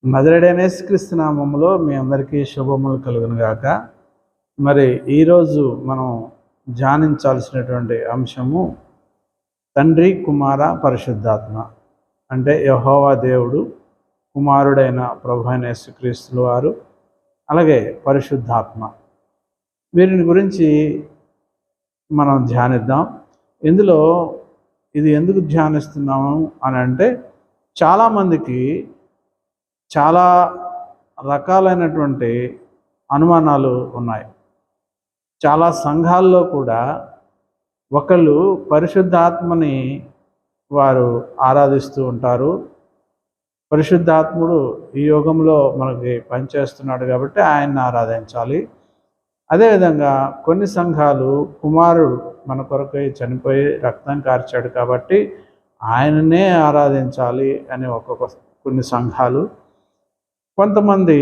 నజరేయుడైన యేసుక్రీస్తు నామములో మీ అందరికీ శుభములు కలుగును గాక. మరి ఈరోజు మనం ధ్యానించాల్సినటువంటి అంశము తండ్రి, కుమార, పరిశుద్ధాత్మ. అంటే యెహోవా దేవుడు, కుమారుడైన ప్రభువైన యేసుక్రీస్తుల వారు, అలాగే పరిశుద్ధాత్మ. వీరిని గురించి మనం ధ్యానిద్దాం. ఇందులో ఇది ఎందుకు ధ్యానిస్తున్నాము అని అంటే, చాలామందికి చాలా రకాలైనటువంటి అనుమానాలు ఉన్నాయి. చాలా సంఘాల్లో కూడా ఒకళ్ళు పరిశుద్ధాత్మని వారు ఆరాధిస్తూ ఉంటారు. పరిశుద్ధాత్ముడు ఈ యుగంలో మనకి పనిచేస్తున్నాడు కాబట్టి ఆయన్ని ఆరాధించాలి. అదేవిధంగా కొన్ని సంఘాలు కుమారుడు మన కొరకై చనిపోయి రక్తం కార్చాడు కాబట్టి ఆయననే ఆరాధించాలి అని కొన్ని సంఘాలు. కొంతమంది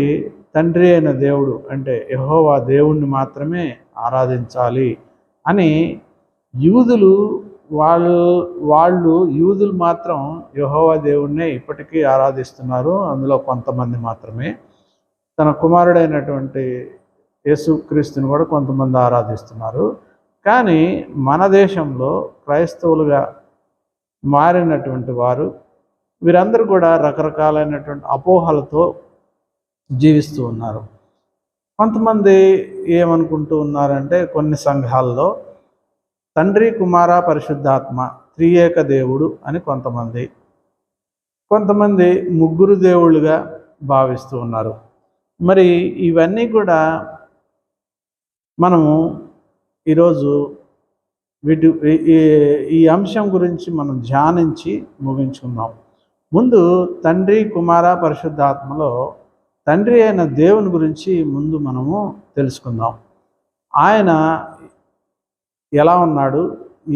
తండ్రి అయిన దేవుడు అంటే యెహోవా దేవుణ్ణి మాత్రమే ఆరాధించాలి అని యూదులు యూదులు మాత్రం యెహోవా దేవుణ్ణే ఇప్పటికీ ఆరాధిస్తున్నారు. అందులో కొంతమంది మాత్రమే. తన కుమారుడైనటువంటి యేసుక్రీస్తుని కూడా కొంతమంది ఆరాధిస్తున్నారు. కానీ మన దేశంలో క్రైస్తవులుగా మారినటువంటి వారు వీరందరూ కూడా రకరకాలైనటువంటి అపోహలతో జీవిస్తూ ఉన్నారు. కొంతమంది ఏమనుకుంటూ ఉన్నారంటే, కొన్ని సంఘాల్లో తండ్రి, కుమార, పరిశుద్ధాత్మ త్రియేక దేవుడు అని కొంతమంది ముగ్గురు దేవుళ్ళుగా భావిస్తూ ఉన్నారు. మరి ఇవన్నీ కూడా మనము ఈరోజు ఈ అంశం గురించి మనం ధ్యానించి ముగించుకుందాం. ముందు తండ్రి, కుమార, పరిశుద్ధాత్మలో తండ్రి అయిన దేవుని గురించి ముందు మనము తెలుసుకుందాం. ఆయన ఎలా ఉన్నాడు,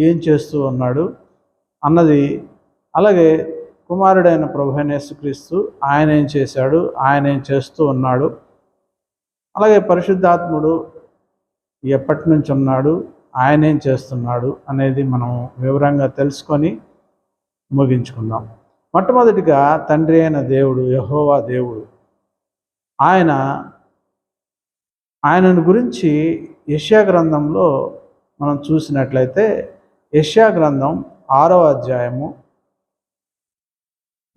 ఏం చేస్తూ ఉన్నాడు అన్నది, అలాగే కుమారుడైన ప్రభువైన యేసుక్రీస్తు ఆయన ఏం చేశాడు, ఆయన ఏం చేస్తూ ఉన్నాడు, అలాగే పరిశుద్ధాత్ముడు ఎప్పటి నుంచి ఉన్నాడు, ఆయన ఏం చేస్తున్నాడు అనేది మనం వివరంగా తెలుసుకొని ముగించుకుందాం. మొట్టమొదటిగా తండ్రి అయిన దేవుడు యెహోవా దేవుడు, ఆయనను గురించి యెషయా గ్రంథంలో మనం చూసినట్లయితే, యెషయా గ్రంథం 6వ అధ్యాయము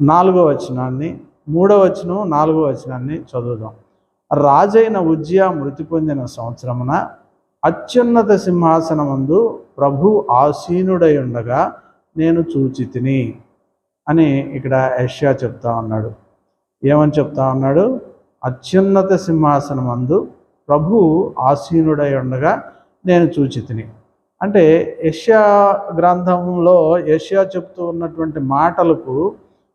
4వ వచనాన్ని, 3వ వచనం, 4వ వచనాన్ని చదువుదాం. రాజైన ఉజ్జియా మృతి పొందిన సంవత్సరమున అత్యున్నత సింహాసనమందు ప్రభు ఆసీనుడై ఉండగా నేను చూచితిని అని ఇక్కడ యెషయా చెప్తా ఉన్నాడు. ఏమని చెప్తా ఉన్నాడు? అత్యున్నత సింహాసనమందు ప్రభు ఆసీనుడై ఉండగా నేను చూచితిని. అంటే యెషయా గ్రంథంలో యెషయా చెప్తూ ఉన్నటువంటి మాటలకు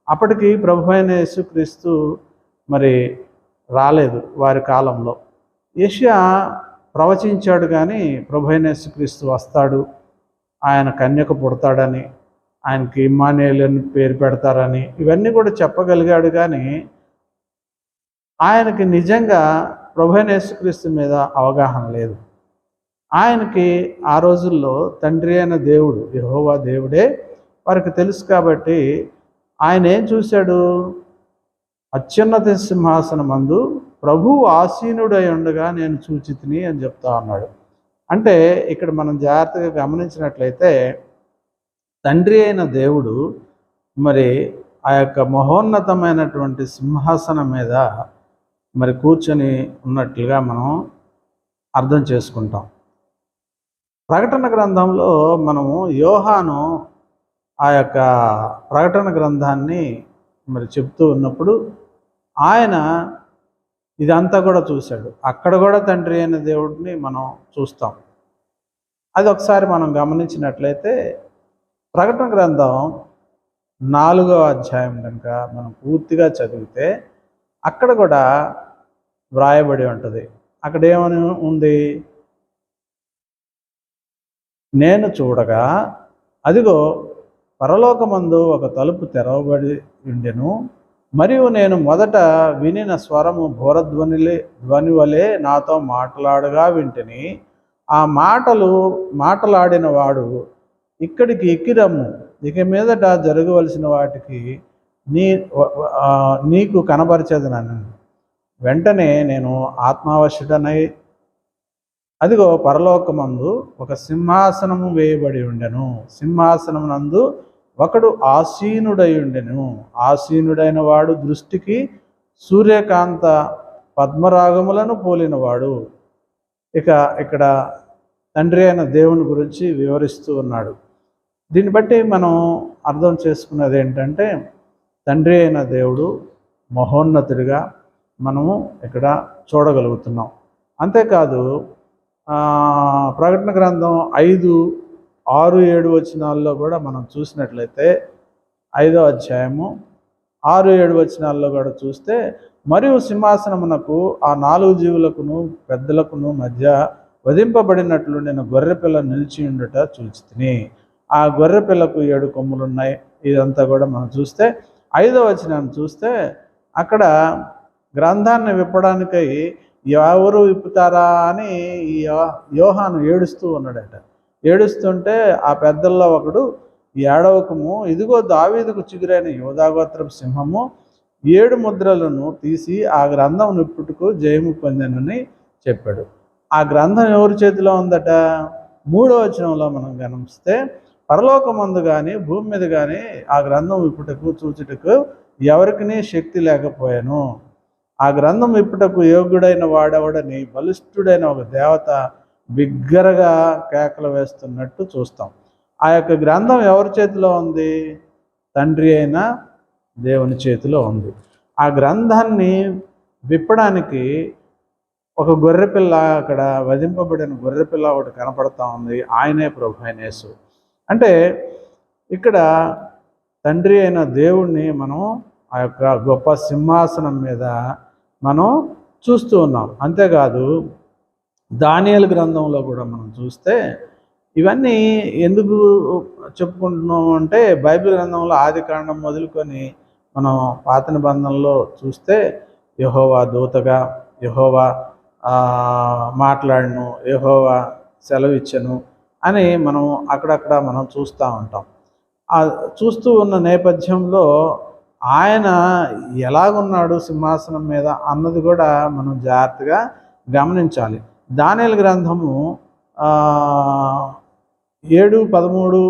అప్పటికి ప్రభువైన యేసుక్రీస్తు మరి రాలేదు. వారి కాలంలో యెషయా ప్రవచించాడు, కానీ ప్రభువైన యేసుక్రీస్తు వస్తాడు, ఆయన కన్యక పుడతాడని, ఆయనకి ఇమ్మానుయేలు అని పేరు పెడతారని ఇవన్నీ కూడా చెప్పగలిగాడు. కానీ ఆయనకి నిజంగా ప్రభువైన యేసుక్రీస్తు మీద అవగాహన లేదు. ఆయనకి ఆ రోజుల్లో తండ్రి అయిన దేవుడు యెహోవా దేవుడే వారికి తెలుసు. కాబట్టి ఆయన ఏం చూశాడు? అత్యున్నత సింహాసనమందు ప్రభువు ఆసీనుడై ఉండగా నేను చూచితిని అని చెప్తా ఉన్నాడు. అంటే ఇక్కడ మనం జాగ్రత్తగా గమనించినట్లయితే, తండ్రి అయిన దేవుడు మరి ఆ యొక్క మహోన్నతమైనటువంటి సింహాసనం మీద మరి కూర్చొని ఉన్నట్లుగా మనం అర్థం చేసుకుంటాం. ప్రకటన గ్రంథంలో మనము యోహాను ఆ యొక్క ప్రకటన గ్రంథాన్ని మరి చెప్తూ ఉన్నప్పుడు ఆయన ఇదంతా కూడా చూశాడు. అక్కడ కూడా తండ్రి అయిన దేవుడిని మనం చూస్తాం. అది ఒకసారి మనం గమనించినట్లయితే, ప్రకటన గ్రంథం 4వ అధ్యాయం కనుక మనం పూర్తిగా చదివితే అక్కడ కూడా వ్రాయబడి ఉంటుంది. అక్కడ ఏమని ఉంది? నేను చూడగా అదిగో పరలోకమందు ఒక తలుపు తెరవబడి ఉండెను, మరియు నేను మొదట వినిన స్వరము ధ్వని వలె నాతో మాట్లాడగా వింటిని. ఆ మాటలాడిన వాడు, ఇక్కడికి ఎక్కిరమ్ము, ఇక మీదట జరగవలసిన వాటికి నీ నీకు కనబరిచేదనని. వెంటనే నేను ఆత్మావశుడనై అదిగో పరలోకమందు ఒక సింహాసనము వేయబడి ఉండెను. సింహాసనం నందు ఒకడు ఆసీనుడై ఉండెను. ఆసీనుడైన వాడు దృష్టికి సూర్యకాంత పద్మరాగములను పోలినవాడు. ఇక్కడ తండ్రి అయిన దేవుని గురించి వివరిస్తూ ఉన్నాడు. దీన్ని బట్టి మనం అర్థం చేసుకున్నది ఏంటంటే, తండ్రి అయిన దేవుడు మహోన్నతుడిగా మనము ఇక్కడ చూడగలుగుతున్నాం. అంతేకాదు ప్రకటన గ్రంథం 5, 6, 7 వచనాల్లో కూడా మనం చూసినట్లయితే 5వ అధ్యాయము 6, 7 వచనాల్లో కూడా చూస్తే, మరియు సింహాసనమునకు ఆ 4 జీవులకును పెద్దలకును మధ్య వధింపబడినట్లు నేను గొర్రెపిల్ల నిలిచి ఉండుట చూచితిని. ఆ గొర్రెపిల్లకు 7 కొమ్ములు ఉన్నాయి. ఇదంతా కూడా మనం చూస్తే 5వ వచనాన్ని చూస్తే అక్కడ గ్రంథాన్ని విప్పడానికై ఎవరు విప్పుతారా అని యోహాను ఏడుస్తూ ఉన్నాడట. ఏడుస్తుంటే ఆ పెద్దల్లో ఒకడు, ఏడవకము, ఇదిగో దావీదుకు చిగురైన యోధాగోత్రపు సింహము 7 ముద్రలను తీసి ఆ గ్రంథం నిప్పుటకు జయము పొందానని చెప్పాడు. ఆ గ్రంథం ఎవరి చేతిలో ఉందట? 3వ వచనంలో మనం గమనిస్తే, పరలోకమందు కానీ భూమి మీద కానీ ఆ గ్రంథం విప్పుటకు చూచుటకు ఎవరికి శక్తి లేకపోయాను. ఆ గ్రంథం విప్పుటకు యోగ్యుడైన వాడెవడని బలిష్ఠుడైన ఒక దేవత బిగ్గరగా కేకలు వేస్తున్నట్టు చూస్తాం. ఆ యొక్క గ్రంథం ఎవరి చేతిలో ఉంది? తండ్రి అయిన దేవుని చేతిలో ఉంది. ఆ గ్రంథాన్ని విప్పడానికి ఒక గొర్రెపిల్ల, అక్కడ వధింపబడిన గొర్రెపిల్ల ఒకటి కనపడతా ఉంది. ఆయనే ప్రభు అయిన యేసు. అంటే ఇక్కడ తండ్రి అయిన దేవుణ్ణి మనం ఆ యొక్క గొప్ప సింహాసనం మీద మనం చూస్తూ ఉన్నాం. అంతేకాదు దానియేలు గ్రంథంలో కూడా మనం చూస్తే ఇవన్నీ ఎందుకు చెప్పుకుంటున్నాం అంటే, బైబిల్ గ్రంథంలో ఆదికాండం మొదలుకొని మనం పాత నిబంధనలో చూస్తే యెహోవా దూతగా, యెహోవా మాట్లాడను, యెహోవా సెలవిచ్చను అని మనం అక్కడక్కడ మనం చూస్తూ ఉంటాం. చూస్తూ ఉన్న నేపథ్యంలో ఆయన ఎలాగున్నాడు సింహాసనం మీద అన్నది కూడా మనం జాగ్రత్తగా గమనించాలి. దానియేలు గ్రంథము 7, 13,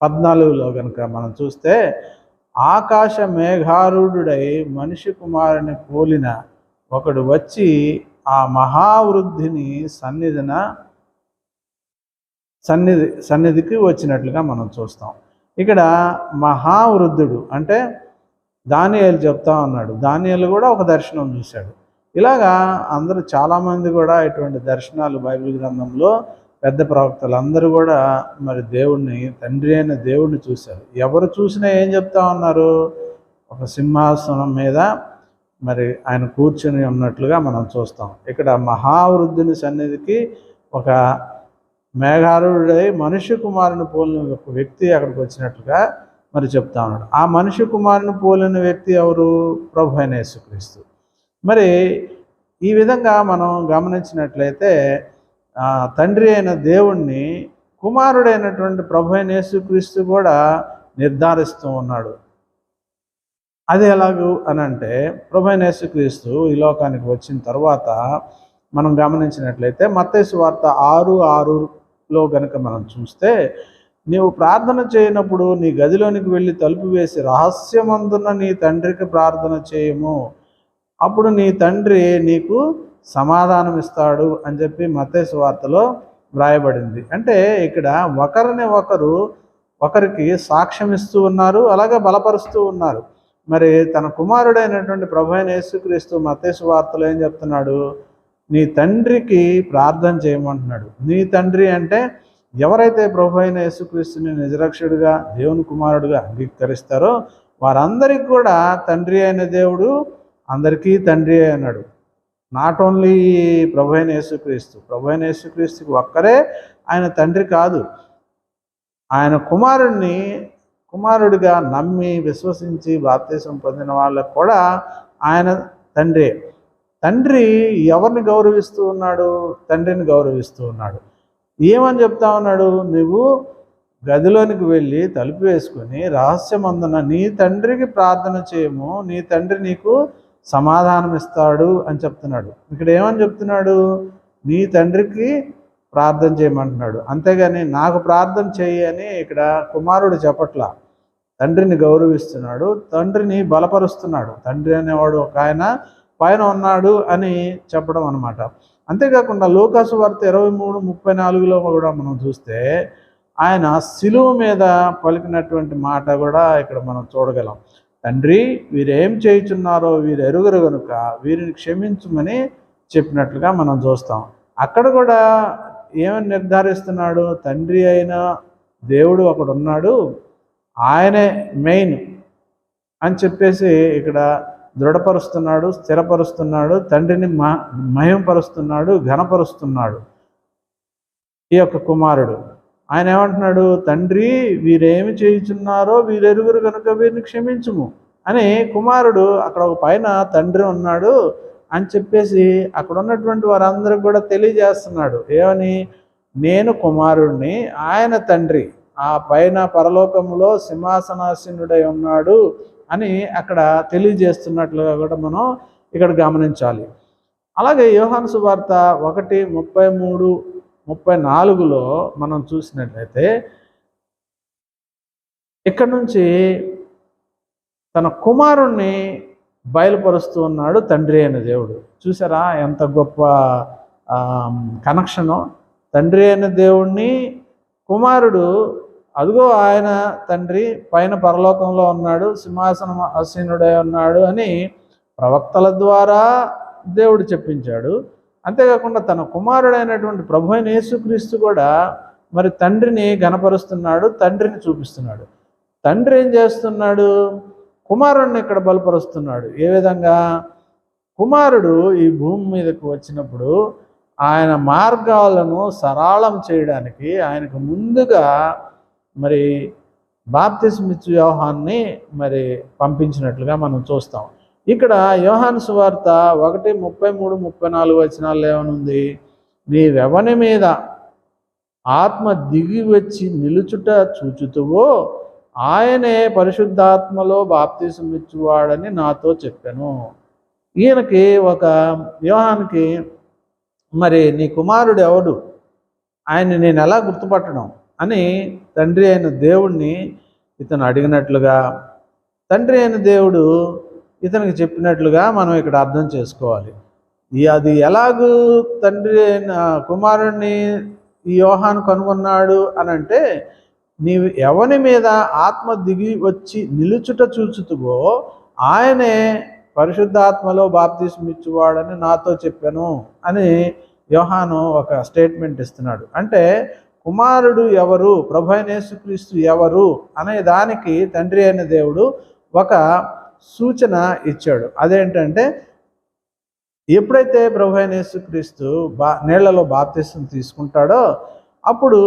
14లో కనుక మనం చూస్తే, ఆకాశ మేఘారూఢుడై మనిషి కుమారుని పోలిన ఒకడు వచ్చి ఆ మహావృద్ధిని సన్నిధికి వచ్చినట్లుగా మనం చూస్తాం. ఇక్కడ మహావృద్ధుడు అంటే దానియేలు చెప్తా ఉన్నాడు. దానియేలు కూడా ఒక దర్శనం చూశాడు. ఇలాగా అందరూ చాలామంది కూడా ఇటువంటి దర్శనాలు బైబిల్ గ్రంథంలో పెద్ద ప్రవక్తలు అందరూ కూడా మరి దేవుణ్ణి, తండ్రి అయిన దేవుణ్ణి చూశారు. ఎవరు చూసినా ఏం చెప్తా ఉన్నారు? ఒక సింహాసనం మీద మరి ఆయన కూర్చొని ఉన్నట్లుగా మనం చూస్తాం. ఇక్కడ మహావృద్ధుని సన్నిధికి ఒక మేఘారూఢుడై మనుష్య కుమారుని పోలిన ఒక వ్యక్తి అక్కడికి వచ్చినట్లుగా మరి చెప్తా ఉన్నాడు. ఆ మనుష్య కుమారుని పోలిన వ్యక్తి ఎవరు? ప్రభు అయిన యేసుక్రీస్తు. మరి ఈ విధంగా మనం గమనించినట్లయితే తండ్రి అయిన దేవుణ్ణి కుమారుడైనటువంటి ప్రభు అయిన యేసుక్రీస్తు కూడా నిర్ధారిస్తూ ఉన్నాడు. అది ఎలాగూ అని అంటే, ప్రభు అయిన యేసుక్రీస్తు ఈ లోకానికి వచ్చిన తర్వాత మనం గమనించినట్లయితే మత్తయి సువార్త 6:6లో కనుక మనం చూస్తే, నీవు ప్రార్థన చేయనప్పుడు నీ గదిలోనికి వెళ్ళి తలుపు వేసి రహస్యమందున నీ తండ్రికి ప్రార్థన చేయము, అప్పుడు నీ తండ్రి నీకు సమాధానం ఇస్తాడు అని చెప్పి మత్తయి సువార్తలో వ్రాయబడింది. అంటే ఇక్కడ ఒకరికి సాక్ష్యం ఇస్తూ ఉన్నారు, అలాగే బలపరుస్తూ ఉన్నారు. మరి తన కుమారుడైనటువంటి ప్రభు అయిన యేసుక్రీస్తు మత్తయి సువార్తలో ఏం చెప్తున్నాడు? నీ తండ్రికి ప్రార్థన చేయమంటున్నాడు. నీ తండ్రి అంటే ఎవరైతే ప్రభు అయిన యేసుక్రీస్తుని నిజరక్షకుడిగా, దేవుని కుమారుడుగా అంగీకరిస్తారో వారందరికీ కూడా తండ్రి అయిన దేవుడు అందరికీ తండ్రి అన్నాడు. నాట్ ఓన్లీ ప్రభు అయిన యేసుక్రీస్తుకి ఒక్కరే ఆయన తండ్రి కాదు, ఆయన కుమారుడిగా నమ్మి విశ్వసించి బాప్తిసం పొందిన వాళ్ళకు కూడా ఆయన తండ్రి. తండ్రి ఎవరిని గౌరవిస్తూ ఉన్నాడు? తండ్రిని గౌరవిస్తూ ఉన్నాడు. ఏమని చెప్తా ఉన్నాడు? నువ్వు గదిలోనికి వెళ్ళి తలుపు వేసుకొని రహస్యమందున నీ తండ్రికి ప్రార్థన చేయము, నీ తండ్రి నీకు సమాధానం ఇస్తాడు అని చెప్తున్నాడు. ఇక్కడ ఏమని చెప్తున్నాడు? నీ తండ్రికి ప్రార్థన చేయమంటున్నాడు. అంతేగాని నాకు ప్రార్థన చేయి అని ఇక్కడ కుమారుడు చెప్పట్లా. తండ్రిని గౌరవిస్తున్నాడు, తండ్రిని బలపరుస్తున్నాడు. తండ్రి అనేవాడు ఒక ఆయన పైన ఉన్నాడు అని చెప్పడం అన్నమాట. అంతేకాకుండా లూకాసు వార్త 23:34లో కూడా మనం చూస్తే ఆయన శిలువ మీద పలికినటువంటి మాట కూడా ఇక్కడ మనం చూడగలం. తండ్రి, వీరేం చేయుచున్నారో వీరు ఎరుగరు గనుక వీరిని క్షమించుమని చెప్పినట్లుగా మనం చూస్తాం. అక్కడ కూడా ఏమని నిర్ధారిస్తున్నాడు? తండ్రి అయిన దేవుడు ఒకడు ఉన్నాడు, ఆయనే మెయిన్ అని చెప్పేసి ఇక్కడ దృఢపరుస్తున్నాడు, స్థిరపరుస్తున్నాడు, తండ్రిని మహిమపరుస్తున్నాడు, ఘనపరుస్తున్నాడు. ఈ యొక్క కుమారుడు ఆయన ఏమంటున్నాడు? తండ్రి, వీరేమి చేయుచున్నారో వీరెరుగురు కనుక వీరిని క్షమించుము అని కుమారుడు అక్కడ ఒక పైన తండ్రి ఉన్నాడు అని చెప్పేసి అక్కడ ఉన్నటువంటి వారందరికి కూడా తెలియజేస్తున్నాడు. ఏమని? నేను కుమారుడిని, ఆయన తండ్రి ఆ పైన పరలోకంలో సింహాసనాసీనుడై ఉన్నాడు అని అక్కడ తెలియజేస్తున్నట్లుగా కూడా మనం ఇక్కడ గమనించాలి. అలాగే యోహాను సువార్త 1:33-34లో మనం చూసినట్లయితే ఇక్కడ నుంచి తన కుమారుణ్ణి బయలుపరుస్తూ ఉన్నాడు తండ్రి అయిన దేవుడు. చూసారా ఎంత గొప్ప కనెక్షను? తండ్రి అయిన దేవుణ్ణి కుమారుడు, అదిగో ఆయన తండ్రి పైన పరలోకంలో ఉన్నాడు, సింహాసనం ఆసీనుడై ఉన్నాడు అని ప్రవక్తల ద్వారా దేవుడు చెప్పించాడు. అంతేకాకుండా తన కుమారుడైనటువంటి ప్రభు అయిన యేసుక్రీస్తు కూడా మరి తండ్రిని ఘనపరుస్తున్నాడు, తండ్రిని చూపిస్తున్నాడు. తండ్రి ఏం చేస్తున్నాడు? కుమారుడిని ఇక్కడ బలపరుస్తున్నాడు. ఏ విధంగా? కుమారుడు ఈ భూమి మీదకు వచ్చినప్పుడు ఆయన మార్గాలను సరళం చేయడానికి ఆయనకు ముందుగా మరి బాప్తిస్మిచ్చు యోహాన్ని మరి పంపించినట్లుగా మనం చూస్తాం. ఇక్కడ యోహాను సువార్త 1:33-34 ఏమనుంది? నీవెవని మీద ఆత్మ దిగి వచ్చి నిలుచుట చూచుతువో ఆయనే పరిశుద్ధాత్మలో బాప్తిసమిచ్చువాడని నాతో చెప్పాను. ఈయనకి యోహానికి మరి నీ కుమారుడు ఎవడు, ఆయన్ని నేను ఎలా గుర్తుపట్టడం అని తండ్రి అయిన దేవుణ్ణి ఇతను అడిగినట్లుగా, తండ్రి అయిన దేవుడు ఇతనికి చెప్పినట్లుగా మనం ఇక్కడ అర్థం చేసుకోవాలి. అది ఎలాగూ తండ్రి అయిన కుమారుడిని ఈ యోహాను కనుగొన్నాడు అని అంటే, నీవు ఎవని మీద ఆత్మ దిగి వచ్చి నిలుచుట చూచుతువో ఆయనే పరిశుద్ధాత్మలో బాప్తిస్మిచ్చువాడని నాతో చెప్పాను అని యోహాను ఒక స్టేట్మెంట్ ఇస్తున్నాడు. అంటే కుమారుడు ఎవరు, ప్రభు అయిన యేసుక్రీస్తు ఎవరు అనే దానికి తండ్రి అయిన దేవుడు ఒక సూచన ఇచ్చాడు. అదేంటంటే, ఎప్పుడైతే ప్రభు అయిన యేసుక్రీస్తు నీళ్లలో బాప్తిసం తీసుకుంటాడో అప్పుడు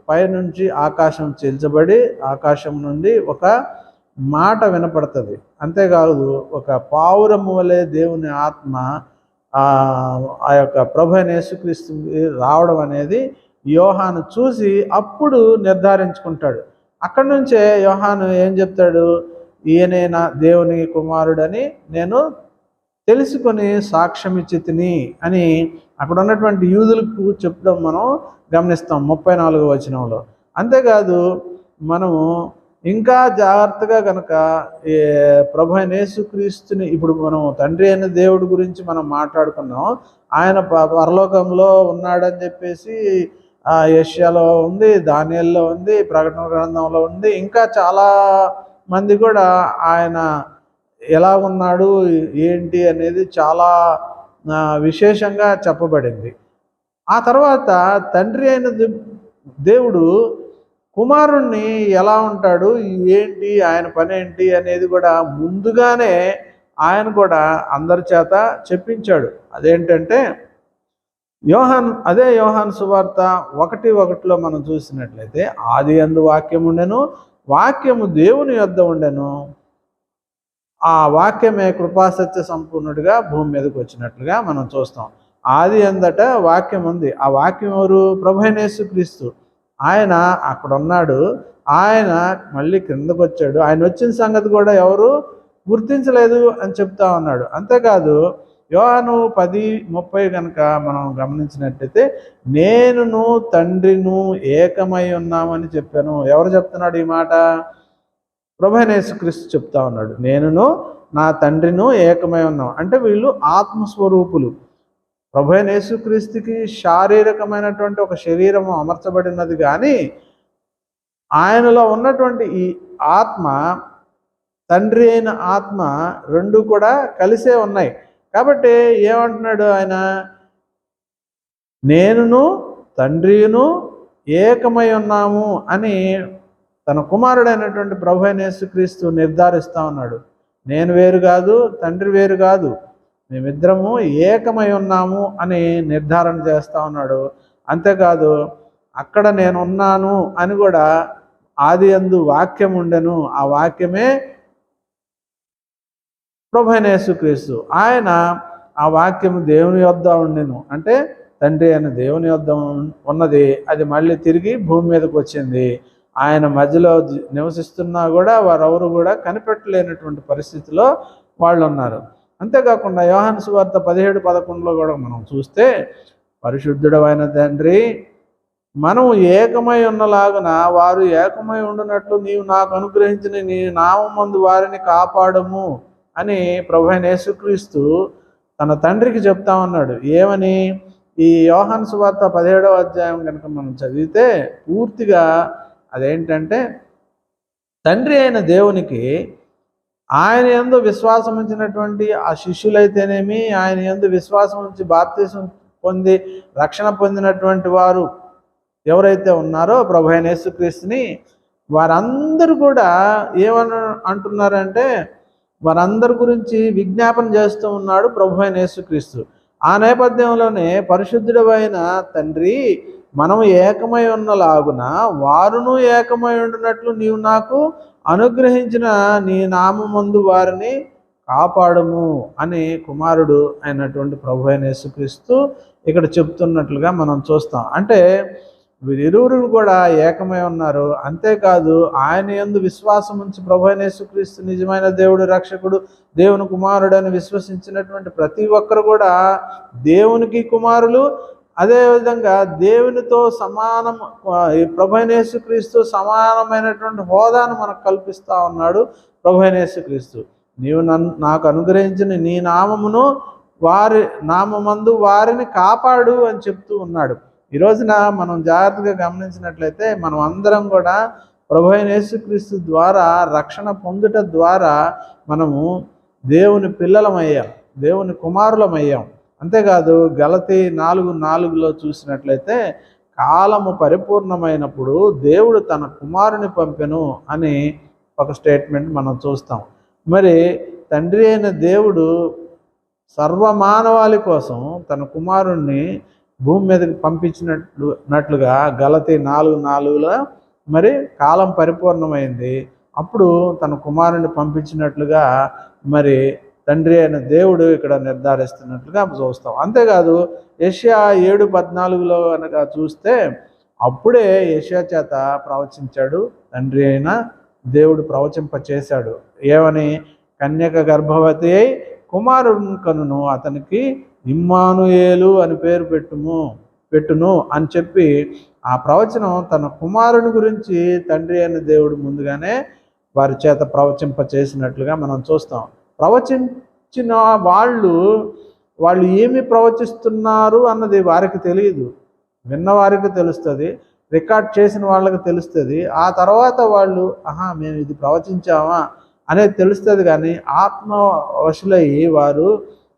పైనుంచి ఆకాశం చీల్చబడి ఆకాశం నుండి ఒక మాట వినపడుతుంది. అంతేకాదు ఒక పావురము వలె దేవుని ఆత్మ ఆ యొక్క ప్రభు అయిన యేసుక్రీస్తు రావడం అనేది యోహాను చూసి అప్పుడు నిర్ధారించుకుంటాడు. అక్కడి నుంచే యోహాను ఏం చెప్తాడు? ఈయనే నా దేవుని కుమారుడని నేను తెలుసుకొని సాక్ష్యం ఇచ్చి తిని అని అక్కడ ఉన్నటువంటి యూదులకు చెప్పడం మనం గమనిస్తాం 34వ వచనంలో. అంతేకాదు మనము ఇంకా జాగ్రత్తగా కనుక ప్రభు అయిన యేసుక్రీస్తుని ఇప్పుడు మనం తండ్రి అయిన దేవుడి గురించి మనం మాట్లాడుకున్నాం. ఆయన పరలోకంలో ఉన్నాడని చెప్పేసి యెషయాలో ఉంది, దానియేలులో ఉంది, ప్రకటన గ్రంథంలో ఉంది. ఇంకా చాలా మంది కూడా ఆయన ఎలా ఉన్నాడు ఏంటి అనేది చాలా విశేషంగా చెప్పబడింది. ఆ తర్వాత తండ్రి అయిన దేవుడు కుమారుణ్ణి ఎలా ఉంటాడు ఏంటి, ఆయన పని ఏంటి అనేది కూడా ముందుగానే ఆయన కూడా అందరి చేత చెప్పించాడు. అదేంటంటే యోహాను సువార్త 1:1లో మనం చూసినట్లయితే, ఆది యందు వాక్యం ఉండెను, వాక్యము దేవుని యొద్ద ఉండెను, ఆ వాక్యమే కృపాసత్య సంపూర్ణుడిగా భూమి మీదకి వచ్చినట్లుగా మనం చూస్తాం. ఆది అందట వాక్యం ఉంది. ఆ వాక్యం ఎవరు? ప్రభు అయిన యేసుక్రీస్తు. ఆయన అక్కడ ఉన్నాడు, ఆయన మళ్ళీ కిందకు వచ్చాడు, ఆయన వచ్చిన సంగతి కూడా ఎవరు గుర్తించలేదు అని చెప్తా ఉన్నాడు. అంతేకాదు యోహాను 10:30 కనుక మనం గమనించినట్టయితే, నేనును తండ్రిను ఏకమై ఉన్నామని చెప్పాను. ఎవరు చెప్తున్నాడు ఈ మాట? ప్రభువైన యేసుక్రీస్తు చెప్తా ఉన్నాడు, నేనును నా తండ్రిను ఏకమై ఉన్నాం. అంటే వీళ్ళు ఆత్మస్వరూపులు. ప్రభువైన యేసుక్రీస్తుకి శారీరకమైనటువంటి ఒక శరీరము అమర్చబడినది, కానీ ఆయనలో ఉన్నటువంటి ఈ ఆత్మ, తండ్రి అయిన ఆత్మ రెండు కూడా కలిసే ఉన్నాయి. కాబట్టి ఏమంటున్నాడు ఆయన? నేనును తండ్రిను ఏకమై ఉన్నాము అని తన కుమారుడైనటువంటి ప్రభువైన యేసుక్రీస్తు నిర్ధారిస్తా ఉన్నాడు. నేను వేరు కాదు, తండ్రి వేరు కాదు, మేమిద్దరము ఏకమై ఉన్నాము అని నిర్ధారణ చేస్తా ఉన్నాడు. అంతేకాదు అక్కడ నేను ఉన్నాను అని కూడా, ఆది యందు వాక్యం ఉండెను, ఆ వాక్యమే ప్రభువైన యేసుక్రీస్తు. ఆయన ఆ వాక్యము దేవుని యొద్ద ఉండెను, అంటే తండ్రి అయిన దేవుని యొద్ద ఉన్నది, అది మళ్ళీ తిరిగి భూమి మీదకి వచ్చింది. ఆయన మధ్యలో నివసిస్తున్నా కూడా వారెవరు కూడా కనిపెట్టలేనటువంటి పరిస్థితిలో వాళ్ళు ఉన్నారు. అంతేకాకుండా యోహాను సువార్త 17:11 కూడా మనం చూస్తే, పరిశుద్ధుడైన తండ్రి, మనం ఏకమై ఉన్నలాగున వారు ఏకమై ఉండునట్లు నీవు నాకు అనుగ్రహించిన నీ నామమందు వారిని కాపాడము అని ప్రభువైన యేసుక్రీస్తు తన తండ్రికి చెప్తా ఉన్నాడు. ఏమని? ఈ యోహాను సువార్త 17వ అధ్యాయం కనుక మనం చదివితే పూర్తిగా అదేంటంటే, తండ్రి అయిన దేవునికి ఆయన యందు విశ్వాసం ఉంచినటువంటి ఆ శిష్యులైతేనేమి, ఆయన యందు విశ్వాసం ఉంచి బాప్తిసం పొంది రక్షణ పొందినటువంటి వారు ఎవరైతే ఉన్నారో ప్రభువైన యేసుక్రీస్తుని, వారందరూ కూడా ఏమని అంటున్నారంటే, వారందరి గురించి విజ్ఞాపన చేస్తూ ఉన్నాడు ప్రభువైన యేసుక్రీస్తు. ఆ నేపథ్యంలోనే పరిశుద్ధుడైన తండ్రి, మనము ఏకమై ఉన్నలాగున వారును ఏకమై ఉండునట్లు నీవు నాకు అనుగ్రహించిన నీ నామమందు వారిని కాపాడము అని కుమారుడు అయినటువంటి ప్రభువైన యేసుక్రీస్తు ఇక్కడ చెప్తున్నట్లుగా మనం చూస్తాం. అంటే వీరిరువురు కూడా ఏకమై ఉన్నారు. అంతేకాదు ఆయన యందు విశ్వాసం ఉంచి ప్రభువైన యేసుక్రీస్తు నిజమైన దేవుడు, రక్షకుడు, దేవుని కుమారుడు అని విశ్వసించినటువంటి ప్రతి ఒక్కరు కూడా దేవునికి కుమారులు. అదేవిధంగా దేవునితో సమానం, ప్రభువైన యేసుక్రీస్తు సమానమైనటువంటి హోదాను మనకు కల్పిస్తా ఉన్నాడు ప్రభువైన యేసుక్రీస్తు. నీవు నాకు అనుగ్రహించిన నీ నామమును వారి నామమందు వారిని కాపాడు అని చెప్తూ ఉన్నాడు. ఈ రోజున మనం జాగ్రత్తగా గమనించినట్లయితే, మనం అందరం కూడా ప్రభువైన యేసుక్రీస్తు ద్వారా రక్షణ పొందుట ద్వారా మనము దేవుని పిల్లలమయ్యాం, దేవుని కుమారులమయ్యాం. అంతేకాదు గలతీ 4:4లో చూసినట్లయితే, కాలము పరిపూర్ణమైనప్పుడు దేవుడు తన కుమారుని పంపెను అని ఒక స్టేట్మెంట్ మనం చూస్తాం. మరి తండ్రి అయిన దేవుడు సర్వమానవాళి కోసం తన కుమారుణ్ణి భూమి మీదకి పంపించినట్లుగా గలతీ 4:4లో మరి కాలం పరిపూర్ణమైంది, అప్పుడు తన కుమారుని పంపించినట్లుగా మరి తండ్రి అయిన దేవుడు ఇక్కడ నిర్ధారిస్తున్నట్లుగా చూస్తాం. అంతేకాదు యెషయా 7:14లో కనుక చూస్తే, అప్పుడే యెషయా చేత ప్రవచించాడు తండ్రి అయిన దేవుడు, ప్రవచింపచేశాడు. ఏమని? కన్యక గర్భవతి అయి కుమారుని కనును, అతనికి ఇమ్మానుయేలు అని పేరు పెట్టును అని చెప్పి ఆ ప్రవచనం తన కుమారుని గురించి తండ్రి అయిన దేవుడు ముందుగానే వారి చేత ప్రవచింపచేసినట్లుగా మనం చూస్తాం. ప్రవచించిన వాళ్ళు ఏమి ప్రవచిస్తున్నారు అన్నది వారికి తెలియదు, విన్నవారికి తెలుస్తుంది, రికార్డ్ చేసిన వాళ్ళకి తెలుస్తుంది. ఆ తర్వాత వాళ్ళు మేము ఇది ప్రవచించామా అనేది తెలుస్తుంది. కానీ ఆత్మ వశులయ్యి వారు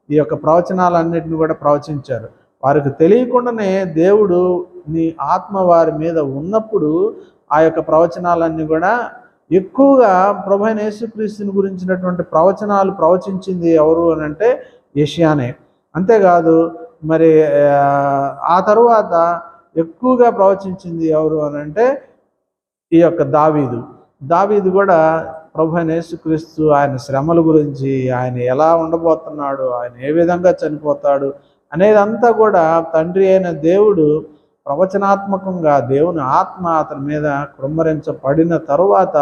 ఈ యొక్క ప్రవచనాలన్నిటిని కూడా ప్రవచించారు. వారికి తెలియకుండానే దేవుడు నీ ఆత్మ వారి మీద ఉన్నప్పుడు ఆ యొక్క ప్రవచనాలన్నీ కూడా ఎక్కువగా ప్రభువైన యేసుక్రీస్తుని గురించినటువంటి ప్రవచనాలు ప్రవచించింది ఎవరు అని అంటే యెషయానే. అంతేకాదు మరి ఆ తరువాత ఎక్కువగా ప్రవచించింది ఎవరు అని అంటే ఈ యొక్క దావీదు కూడా ప్రభువైన యేసుక్రీస్తు ఆయన శ్రమల గురించి, ఆయన ఎలా ఉండబోతున్నాడు, ఆయన ఏ విధంగా చనిపోతాడు అనేదంతా కూడా తండ్రి అయిన దేవుడు ప్రవచనాత్మకంగా దేవుని ఆత్మ అతని మీద కృమ్మరించబడిన తరువాత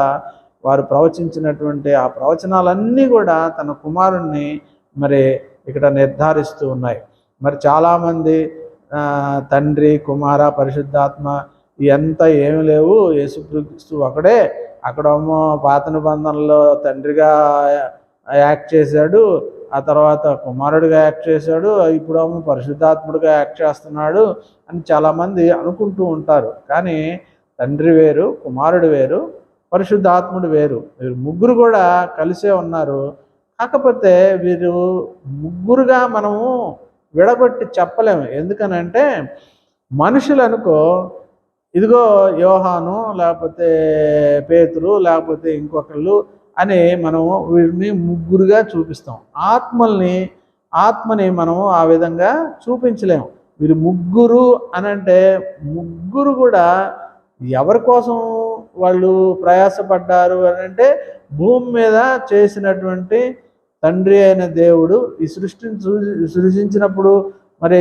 వారు ప్రవచించినటువంటి ఆ ప్రవచనాలన్నీ కూడా తన కుమారుణ్ణి మరి ఇక్కడ నిర్ధారిస్తూ ఉన్నాయి. మరి చాలామంది తండ్రి, కుమార, పరిశుద్ధాత్మ ఇవంతా ఏమి లేవు, యేసుక్రీస్తు ఒకడే, అక్కడేమో పాత నిబంధనలో తండ్రిగా యాక్ట్ చేశాడు, ఆ తర్వాత కుమారుడిగా యాక్ట్ చేశాడు, ఇప్పుడేమో పరిశుద్ధాత్ముడిగా యాక్ట్ చేస్తున్నాడు అని చాలామంది అనుకుంటూ ఉంటారు. కానీ తండ్రి వేరు, కుమారుడు వేరు, పరిశుద్ధాత్ముడు వేరు. వీరు ముగ్గురు కూడా కలిసే ఉన్నారు. కాకపోతే వీరు ముగ్గురుగా మనము విడగొట్టి చెప్పలేము. ఎందుకనంటే మనుషులు అనుకో, ఇదిగో యోహాను, లేకపోతే పేతురు, లేకపోతే ఇంకొకళ్ళు అని మనము వీరిని ముగ్గురుగా చూపిస్తాం. ఆత్మని మనము ఆ విధంగా చూపించలేము. వీరు ముగ్గురు అనంటే ముగ్గురు కూడా ఎవరి కోసం వాళ్ళు ప్రయాసపడ్డారు అనంటే భూమి మీద చేసినటువంటి తండ్రి అయిన దేవుడు ఈ సృష్టిని సృజించినప్పుడు మరి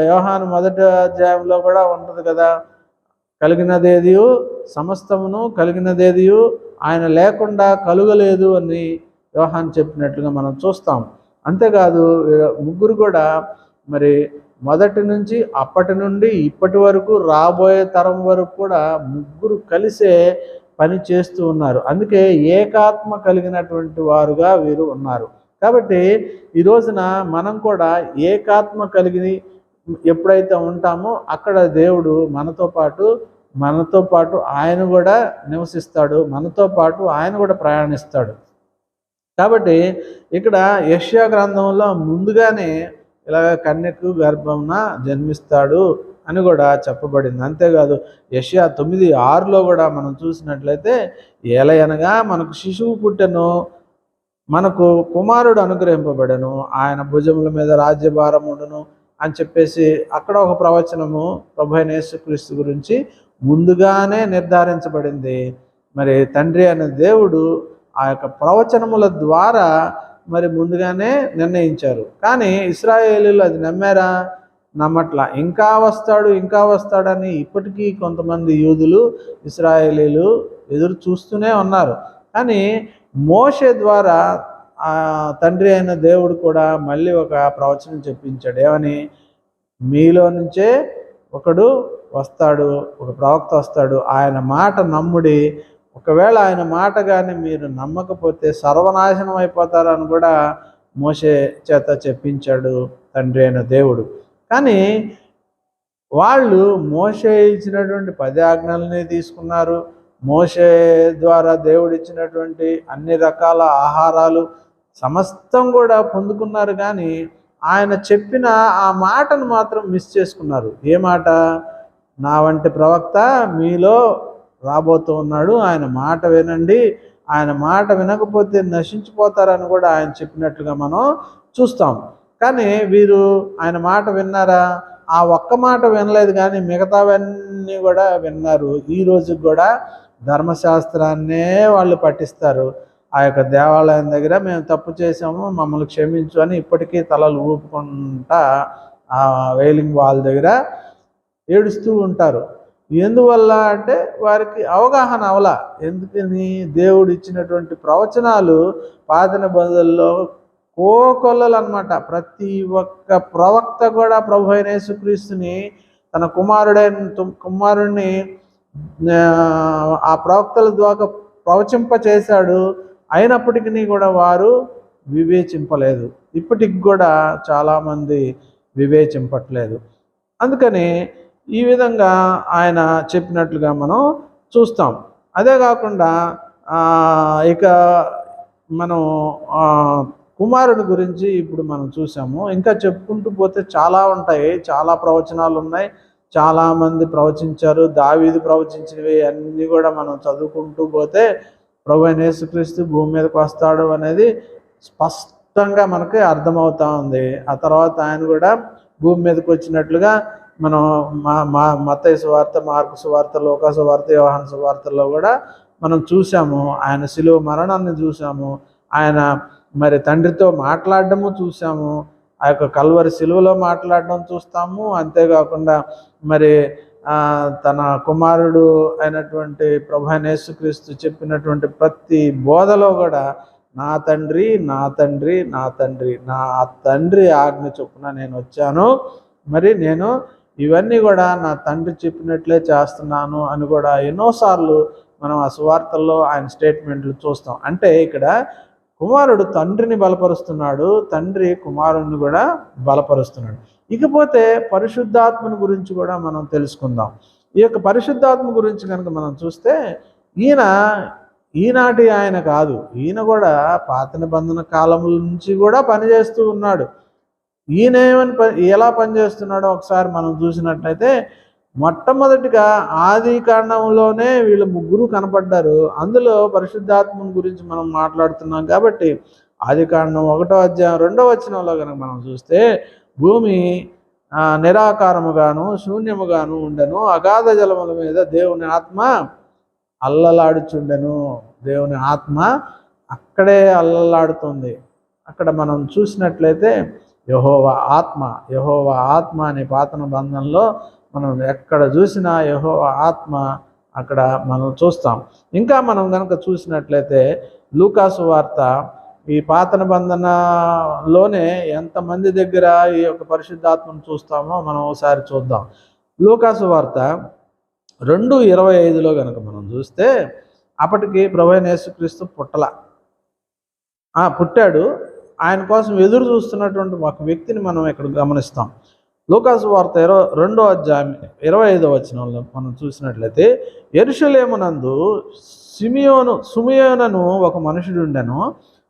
యోహాను 1వ అధ్యాయంలో కూడా ఉంటుంది కదా, కలిగినదేదియు సమస్తమును కలిగినదేదియు ఆయన లేకుండా కలుగలేదు అని యోహాను చెప్పినట్లుగా మనం చూస్తాం. అంతేకాదు ముగ్గురు కూడా మరి మొదటి నుంచి అప్పటి నుండి ఇప్పటి వరకు రాబోయే తరం వరకు కూడా ముగ్గురు కలిసే పని చేస్తూ ఉన్నారు. అందుకే ఏకాత్మ కలిగినటువంటి వారుగా వీరు ఉన్నారు. కాబట్టి ఈ రోజున మనం కూడా ఏకాత్మ కలిగి ఎప్పుడైతే ఉంటామో అక్కడ దేవుడు మనతో పాటు ఆయన కూడా నివసిస్తాడు, మనతో పాటు ఆయన కూడా ప్రయాణిస్తాడు. కాబట్టి ఇక్కడ యెషయా గ్రంథంలో ముందుగానే ఇలాగ కన్యకు గర్భంన జన్మిస్తాడు అని కూడా చెప్పబడింది. అంతేకాదు యెషయా 9:6లో కూడా మనం చూసినట్లయితే, ఏలయనగా మనకు శిశువు పుట్టెను, మనకు కుమారుడు అనుగ్రహింపబడెను, ఆయన భుజముల మీద రాజ్యభారం ఉండును అని చెప్పేసి అక్కడ ఒక ప్రవచనము ప్రభువైన యేసుక్రీస్తు గురించి ముందుగానే నిర్ధారించబడింది. మరి తండ్రి అనే దేవుడు ఆ యొక్క ప్రవచనముల ద్వారా మరి ముందుగానే నిర్ణయించారు. కానీ ఇశ్రాయేలీలు అది నమ్మారా? నమ్మట్లా. ఇంకా వస్తాడని ఇప్పటికీ కొంతమంది యూదులు, ఇశ్రాయేలీలు ఎదురు చూస్తూనే ఉన్నారు. కానీ మోషే ద్వారా ఆ తండ్రి అయిన దేవుడు కూడా మళ్ళీ ఒక ప్రవచనం చెప్పించాడు. ఏమని? మీలో నుంచే ఒకడు వస్తాడు, ఒక ప్రవక్త వస్తాడు, ఆయన మాట నమ్ముడి, ఒకవేళ ఆయన మాట కానీ మీరు నమ్మకపోతే సర్వనాశనం అయిపోతారని కూడా మోషే చేత చెప్పించాడు తండ్రి అయిన దేవుడు. కానీ వాళ్ళు మోషే ఇచ్చినటువంటి 10 ఆజ్ఞలని తీసుకున్నారు. మోషే ద్వారా దేవుడు ఇచ్చినటువంటి అన్ని రకాల ఆహారాలు సమస్తం కూడా పొందుకున్నారు. కానీ ఆయన చెప్పిన ఆ మాటను మాత్రం మిస్ చేసుకున్నారు. ఏ మాట? నా వంటి ప్రవక్త మీలో రాబోతూ ఉన్నాడు, ఆయన మాట వినండి, ఆయన మాట వినకపోతే నశించిపోతారని కూడా ఆయన చెప్పినట్లుగా మనం చూస్తాం. కానీ వీరు ఆయన మాట విన్నారా? ఆ ఒక్క మాట వినలేదు, కానీ మిగతావన్నీ కూడా విన్నారు. ఈ రోజుకి కూడా ధర్మశాస్త్రాన్నే వాళ్ళు పఠిస్తారు. ఆ యొక్క దేవాలయం దగ్గర మేము తప్పు చేసాము, మమ్మల్ని క్షమించు అని ఇప్పటికీ తలలు ఊపుకుంటా ఆ వెయిలింగ్ వాల్ దగ్గర ఏడుస్తూ ఉంటారు. ఎందువల్ల అంటే వారికి అవగాహన అవలా. ఎందుకని? దేవుడు ఇచ్చినటువంటి ప్రవచనాలు పాత నిబంధనల్లో కోకొల్లలు అనమాట. ప్రతి ఒక్క ప్రవక్త కూడా ప్రభు అయిన యేసుక్రీస్తుని తన కుమారుడిని ఆ ప్రవక్తల ద్వారా ప్రవచింప చేశాడు. అయినప్పటికీ కూడా వారు వివేచింపలేదు. ఇప్పటికి కూడా చాలామంది వివేచింపట్లేదు. అందుకని ఈ విధంగా ఆయన చెప్పినట్లుగా మనం చూస్తాం. అదే కాకుండా ఇక మనం కుమారుడి గురించి ఇప్పుడు మనం చూసాము. ఇంకా చెప్పుకుంటూ పోతే చాలా ఉంటాయి, చాలా ప్రవచనాలు ఉన్నాయి, చాలామంది ప్రవచించారు. దావీదు ప్రవచించినవి అన్నీ కూడా మనం చదువుకుంటూ పోతే ప్రభువైన యేసుక్రీస్తు భూమి మీదకి వస్తాడు అనేది స్పష్టంగా మనకి అర్థమవుతా ఉంది. ఆ తర్వాత ఆయన కూడా భూమి మీదకి వచ్చినట్లుగా మనం మత్తయి సువార్త, మార్కు సువార్త, లూకా సువార్త, యోహాను సువార్తల్లో కూడా మనం చూసాము. ఆయన శిలువ మరణాన్ని చూసాము, ఆయన మరి తండ్రితో మాట్లాడడము చూసాము, ఆ యొక్క కల్వరి శిలువలో మాట్లాడడం చూస్తాము. అంతేకాకుండా మరి తన కుమారుడు అయినటువంటి ప్రభువైన యేసుక్రీస్తు చెప్పినటువంటి ప్రతి బోధలో కూడా నా తండ్రి నా తండ్రి నా తండ్రి, నా తండ్రి ఆజ్ఞ చొప్పున నేను వచ్చాను, మరి నేను ఇవన్నీ కూడా నా తండ్రి చెప్పినట్లే చేస్తున్నాను అని కూడా ఎన్నోసార్లు మనం ఆ సువార్తల్లో ఆయన స్టేట్మెంట్లు చూస్తాం. అంటే ఇక్కడ కుమారుడు తండ్రిని బలపరుస్తున్నాడు, తండ్రి కుమారుడిని కూడా బలపరుస్తున్నాడు. ఇకపోతే పరిశుద్ధాత్మని గురించి కూడా మనం తెలుసుకుందాం. ఈ యొక్క పరిశుద్ధాత్మ గురించి కనుక మనం చూస్తే ఈనాటి ఆయన కాదు, ఈయన కూడా పాత నిబంధన కాలముల నుంచి కూడా పనిచేస్తూ ఉన్నాడు. ఈయన ఎలా పనిచేస్తున్నాడో ఒకసారి మనం చూసినట్లయితే, మొట్టమొదటిగా ఆది కాండంలోనే వీళ్ళు ముగ్గురు కనపడ్డారు. అందులో పరిశుద్ధాత్మని గురించి మనం మాట్లాడుతున్నాం కాబట్టి ఆది కాండం 1వ అధ్యాయం 2వ వచనంలో కనుక మనం చూస్తే, భూమి నిరాకారముగాను శూన్యముగాను ఉండెను, అగాధ జలముల మీద దేవుని ఆత్మ అల్లలాడుచుండెను. దేవుని ఆత్మ అక్కడే అల్లలాడుతుంది. అక్కడ మనం చూసినట్లయితే యెహోవా ఆత్మ అనే పాత నిబంధనలో మనం ఎక్కడ చూసినా యెహోవా ఆత్మ అక్కడ మనం చూస్తాం. ఇంకా మనం కనుక చూసినట్లయితే లూకాసు వార్త ఈ పాత నిబంధనలోనే ఎంతమంది దగ్గర ఈ యొక్క పరిశుద్ధాత్మను చూస్తామో మనం ఒకసారి చూద్దాం. లూకాసు వార్త 2:25లో కనుక మనం చూస్తే, అప్పటికి ప్రభువైన యేసుక్రీస్తు పుట్టాడు. ఆయన కోసం ఎదురు చూస్తున్నటువంటి ఒక వ్యక్తిని మనం ఇక్కడ గమనిస్తాం. లూకాసు వార్త 2వ అధ్యాయం 25వ వచనంలో మనం చూసినట్లయితే, యెరూషలేమునందు సుమియోనను ఒక మనుషుడు ఉండెను.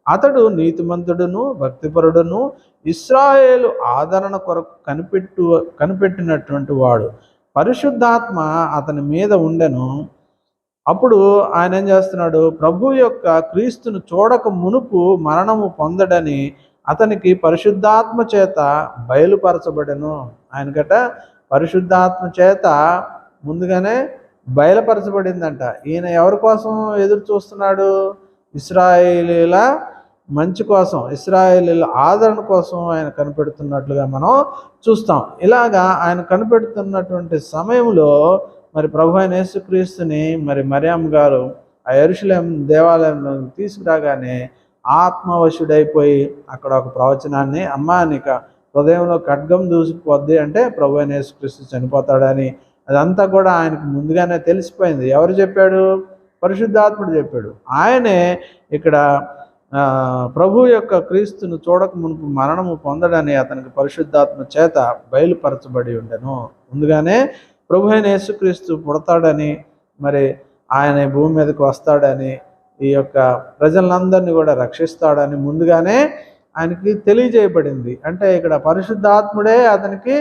అతడు నీతిమంతుడును భక్తిపరుడును ఇశ్రాయేలు ఆదరణ కొరకు కనిపెట్టినటువంటి వాడు. పరిశుద్ధాత్మ అతని మీద ఉండెను. అప్పుడు ఆయన ఏం చేస్తున్నాడు, ప్రభు యొక్క క్రీస్తును చూడక మునుపు మరణము పొందడని అతనికి పరిశుద్ధాత్మ చేత బయలుపరచబడెను. ఆయనకట పరిశుద్ధాత్మ చేత ముందుగానే బయలుపరచబడిందంట. ఈయన ఎవరి కోసం ఎదురు చూస్తున్నాడు? ఇశ్రాయేలీల మంచి కోసం, ఇశ్రాయేలీల ఆదరణ కోసం ఆయన కనిపెడుతున్నట్లుగా మనం చూస్తాం. ఇలాగా ఆయన కనిపెడుతున్నటువంటి సమయంలో మరి ప్రభువైన యేసుక్రీస్తుని మరి మరియమ్మ గారు ఆ యెరూషలేం దేవాలయంలో తీసుకురాగానే ఆత్మవశుడైపోయి అక్కడ ఒక ప్రవచనాన్ని, అమ్మా నీకు హృదయంలో ఖడ్గం దూసుకుపోద్ది అంటే ప్రభువైన యేసుక్రీస్తు చనిపోతాడని, అదంతా కూడా ఆయనకు ముందుగానే తెలిసిపోయింది. ఎవరు చెప్పాడు? పరిశుద్ధాత్ముడు చెప్పాడు. ఆయనే ఇక్కడ ప్రభు యొక్క క్రీస్తును చూడక మునుపు మరణము పొందడని అతనికి పరిశుద్ధాత్మ చేత బయలుపరచబడి ఉండెను. ముందుగానే ప్రభు అయిన యేసుక్రీస్తు పుడతాడని, మరి ఆయన భూమి మీదకి వస్తాడని, ఈ యొక్క ప్రజలందరినీ కూడా రక్షిస్తాడని ముందుగానే ఆయనకి తెలియజేయబడింది. అంటే ఇక్కడ పరిశుద్ధాత్ముడే అతనికి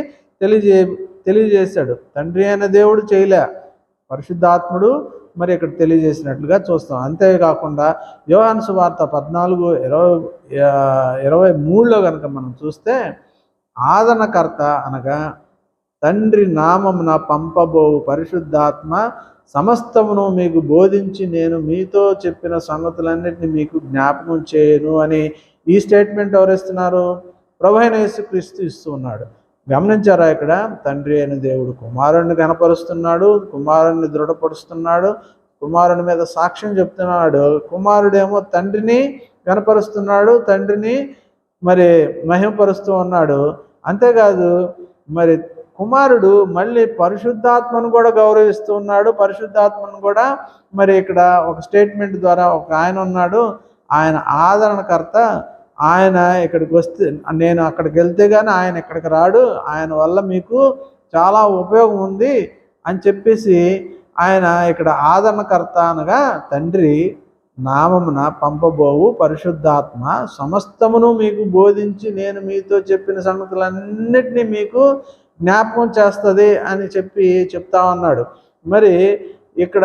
తెలియజేశాడు. తండ్రి అయిన దేవుడు చేయలే, పరిశుద్ధాత్ముడు మరి ఇక్కడ తెలియజేసినట్లుగా చూస్తాం. అంతేకాకుండా యోహాను సువార్త 14:23లో కనుక మనం చూస్తే, ఆదరణకర్త అనగా తండ్రి నామమున పంపబోవు పరిశుద్ధాత్మ సమస్తమును మీకు బోధించి నేను మీతో చెప్పిన సంగతులన్నిటిని మీకు జ్ఞాపకం చేయను అని ఈ స్టేట్మెంట్ ఎవరిస్తున్నారు? ప్రభువైన యేసుక్రీస్తు ఇస్తూ ఉన్నాడు. గమనించారా? ఇక్కడ తండ్రి అయిన దేవుడు కుమారుడిని కనపరుస్తున్నాడు, కుమారుడిని దృఢపరుస్తున్నాడు, కుమారుడి మీద సాక్ష్యం చెప్తున్నాడు. కుమారుడేమో తండ్రిని కనపరుస్తున్నాడు, తండ్రిని మరి మహిమపరుస్తూ ఉన్నాడు. అంతేకాదు మరి కుమారుడు మళ్ళీ పరిశుద్ధాత్మను కూడా గౌరవిస్తూ ఉన్నాడు. పరిశుద్ధాత్మను కూడా మరి ఇక్కడ ఒక స్టేట్మెంట్ ద్వారా ఒక ఆయన ఉన్నాడు, ఆయన ఆదరణకర్త. ఆయన ఇక్కడికి వస్తే, నేను అక్కడికి వెళ్తే కానీ ఆయన ఇక్కడికి రాడు, ఆయన వల్ల మీకు చాలా ఉపయోగం ఉంది అని చెప్పేసి ఆయన ఇక్కడ ఆదరణకర్త అనగా తండ్రి నామమున పంపబోవు పరిశుద్ధాత్మ సమస్తమును మీకు బోధించి నేను మీతో చెప్పిన సంగతులన్నిటినీ మీకు జ్ఞాపకం చేస్తుంది అని చెప్తా ఉన్నాడు. మరి ఇక్కడ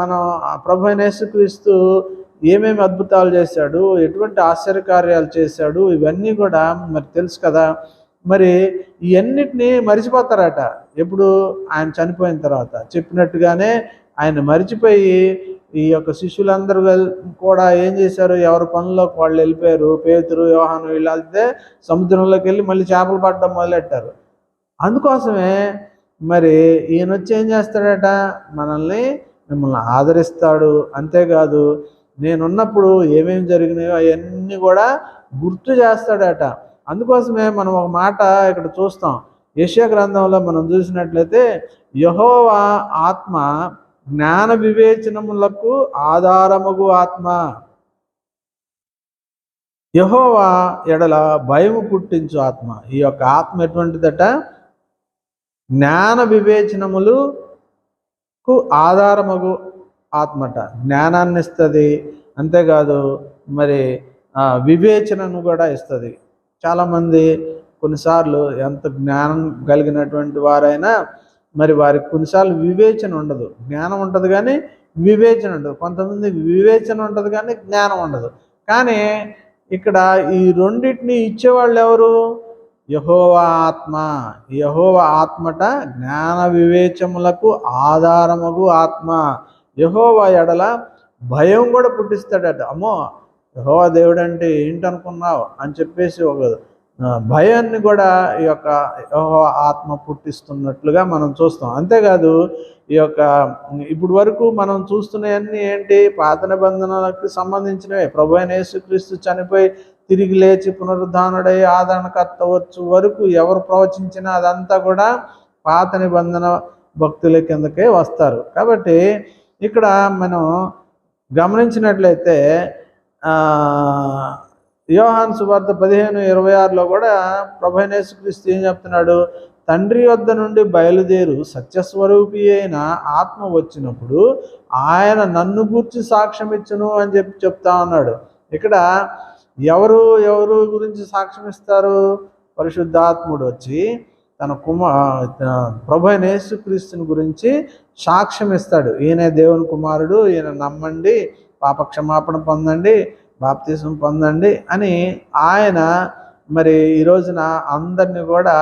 మనం ప్రభువైన యేసుక్రీస్తు ఏమేమి అద్భుతాలు చేశాడు, ఎటువంటి ఆశ్చర్యకార్యాలు చేశాడు, ఇవన్నీ కూడా మరి తెలుసు కదా. మరి ఇవన్నిటినీ మరిచిపోతారట ఎప్పుడు? ఆయన చనిపోయిన తర్వాత. చెప్పినట్టుగానే ఆయన మరిచిపోయి ఈ యొక్క శిష్యులందరూ కూడా ఏం చేశారు? ఎవరి పనుల్లోకి వాళ్ళు వెళ్ళిపోయారు. పేతురు, యోహాను వీళ్ళైతే సముద్రంలోకి వెళ్ళి మళ్ళీ చేపలు పట్టడం మొదలెట్టారు. అందుకోసమే మరి ఈయన వచ్చి ఏం చేస్తాడట, మిమ్మల్ని ఆదరిస్తాడు. అంతేకాదు నేనున్నప్పుడు ఏమేమి జరిగినాయో అవన్నీ కూడా గుర్తు చేస్తాడట. అందుకోసమే మనం ఒక మాట ఇక్కడ చూస్తాం. యెషయా గ్రంథంలో మనం చూసినట్లయితే యెహోవా ఆత్మ జ్ఞాన వివేచనములకు ఆధారముగు ఆత్మ. యెహోవా ఎడల భయము పుట్టించు ఆత్మ. ఈ యొక్క ఆత్మ ఎటువంటిదట, జ్ఞాన వివేచనములకు ఆధారమగు ఆత్మట. జ్ఞానాన్ని ఇస్తుంది, అంతేకాదు మరి వివేచనను కూడా ఇస్తుంది. చాలామంది కొన్నిసార్లు ఎంత జ్ఞానం కలిగినటువంటి వారైనా మరి వారికి కొన్నిసార్లు వివేచన ఉండదు. జ్ఞానం ఉంటుంది కానీ వివేచన ఉండదు. కొంతమంది వివేచన ఉంటుంది కానీ జ్ఞానం ఉండదు. కానీ ఇక్కడ ఈ రెండింటిని ఇచ్చేవాళ్ళు ఎవరు? యెహోవా ఆత్మ. యెహోవా ఆత్మట జ్ఞాన వివేచములకు ఆధారమగు ఆత్మ. యెహోవా ఎడల భయం కూడా పుట్టిస్తాడట. అమ్మో, యెహోవా దేవుడు అంటే ఏంటనుకున్నావు అని చెప్పేసి ఒక భయాన్ని కూడా ఈ యొక్క యెహోవా ఆత్మ పుట్టిస్తున్నట్లుగా మనం చూస్తాం. అంతేకాదు ఈ యొక్క ఇప్పుడు వరకు మనం చూస్తున్నవన్నీ ఏంటి, పాత నిబంధనలకు సంబంధించినవే. ప్రభువైన యేసుక్రీస్తు చనిపోయి తిరిగి లేచి పునరుద్ధానుడై ఆదరణకర్త వచ్చు వరకు ఎవరు ప్రవచించినా అదంతా కూడా పాత నిబంధన భక్తుల కిందకే వస్తారు. కాబట్టి ఇక్కడ మనం గమనించినట్లయితే యోహాను సువార్త 15:26లో కూడా ప్రభువైన యేసుక్రీస్తు ఏం చెప్తున్నాడు, తండ్రి వద్ద నుండి బయలుదేరు సత్యస్వరూపి అయిన ఆత్మ వచ్చినప్పుడు ఆయన నన్ను గూర్చి సాక్ష్యం ఇచ్చును అని చెప్తా ఉన్నాడు. ఇక్కడ ఎవరు గురించి సాక్ష్యం ఇస్తారు? పరిశుద్ధాత్ముడు వచ్చి తన ప్రభువైన యేసుక్రీస్తుని గురించి సాక్ష్యం ఇస్తాడు. ఈయనే దేవుని కుమారుడు, ఈయన నమ్మండి, పాపక్షమాపణ పొందండి, బాప్తిసం పొందండి అని ఆయన మరి ఈ రోజున అందరినీ కూడా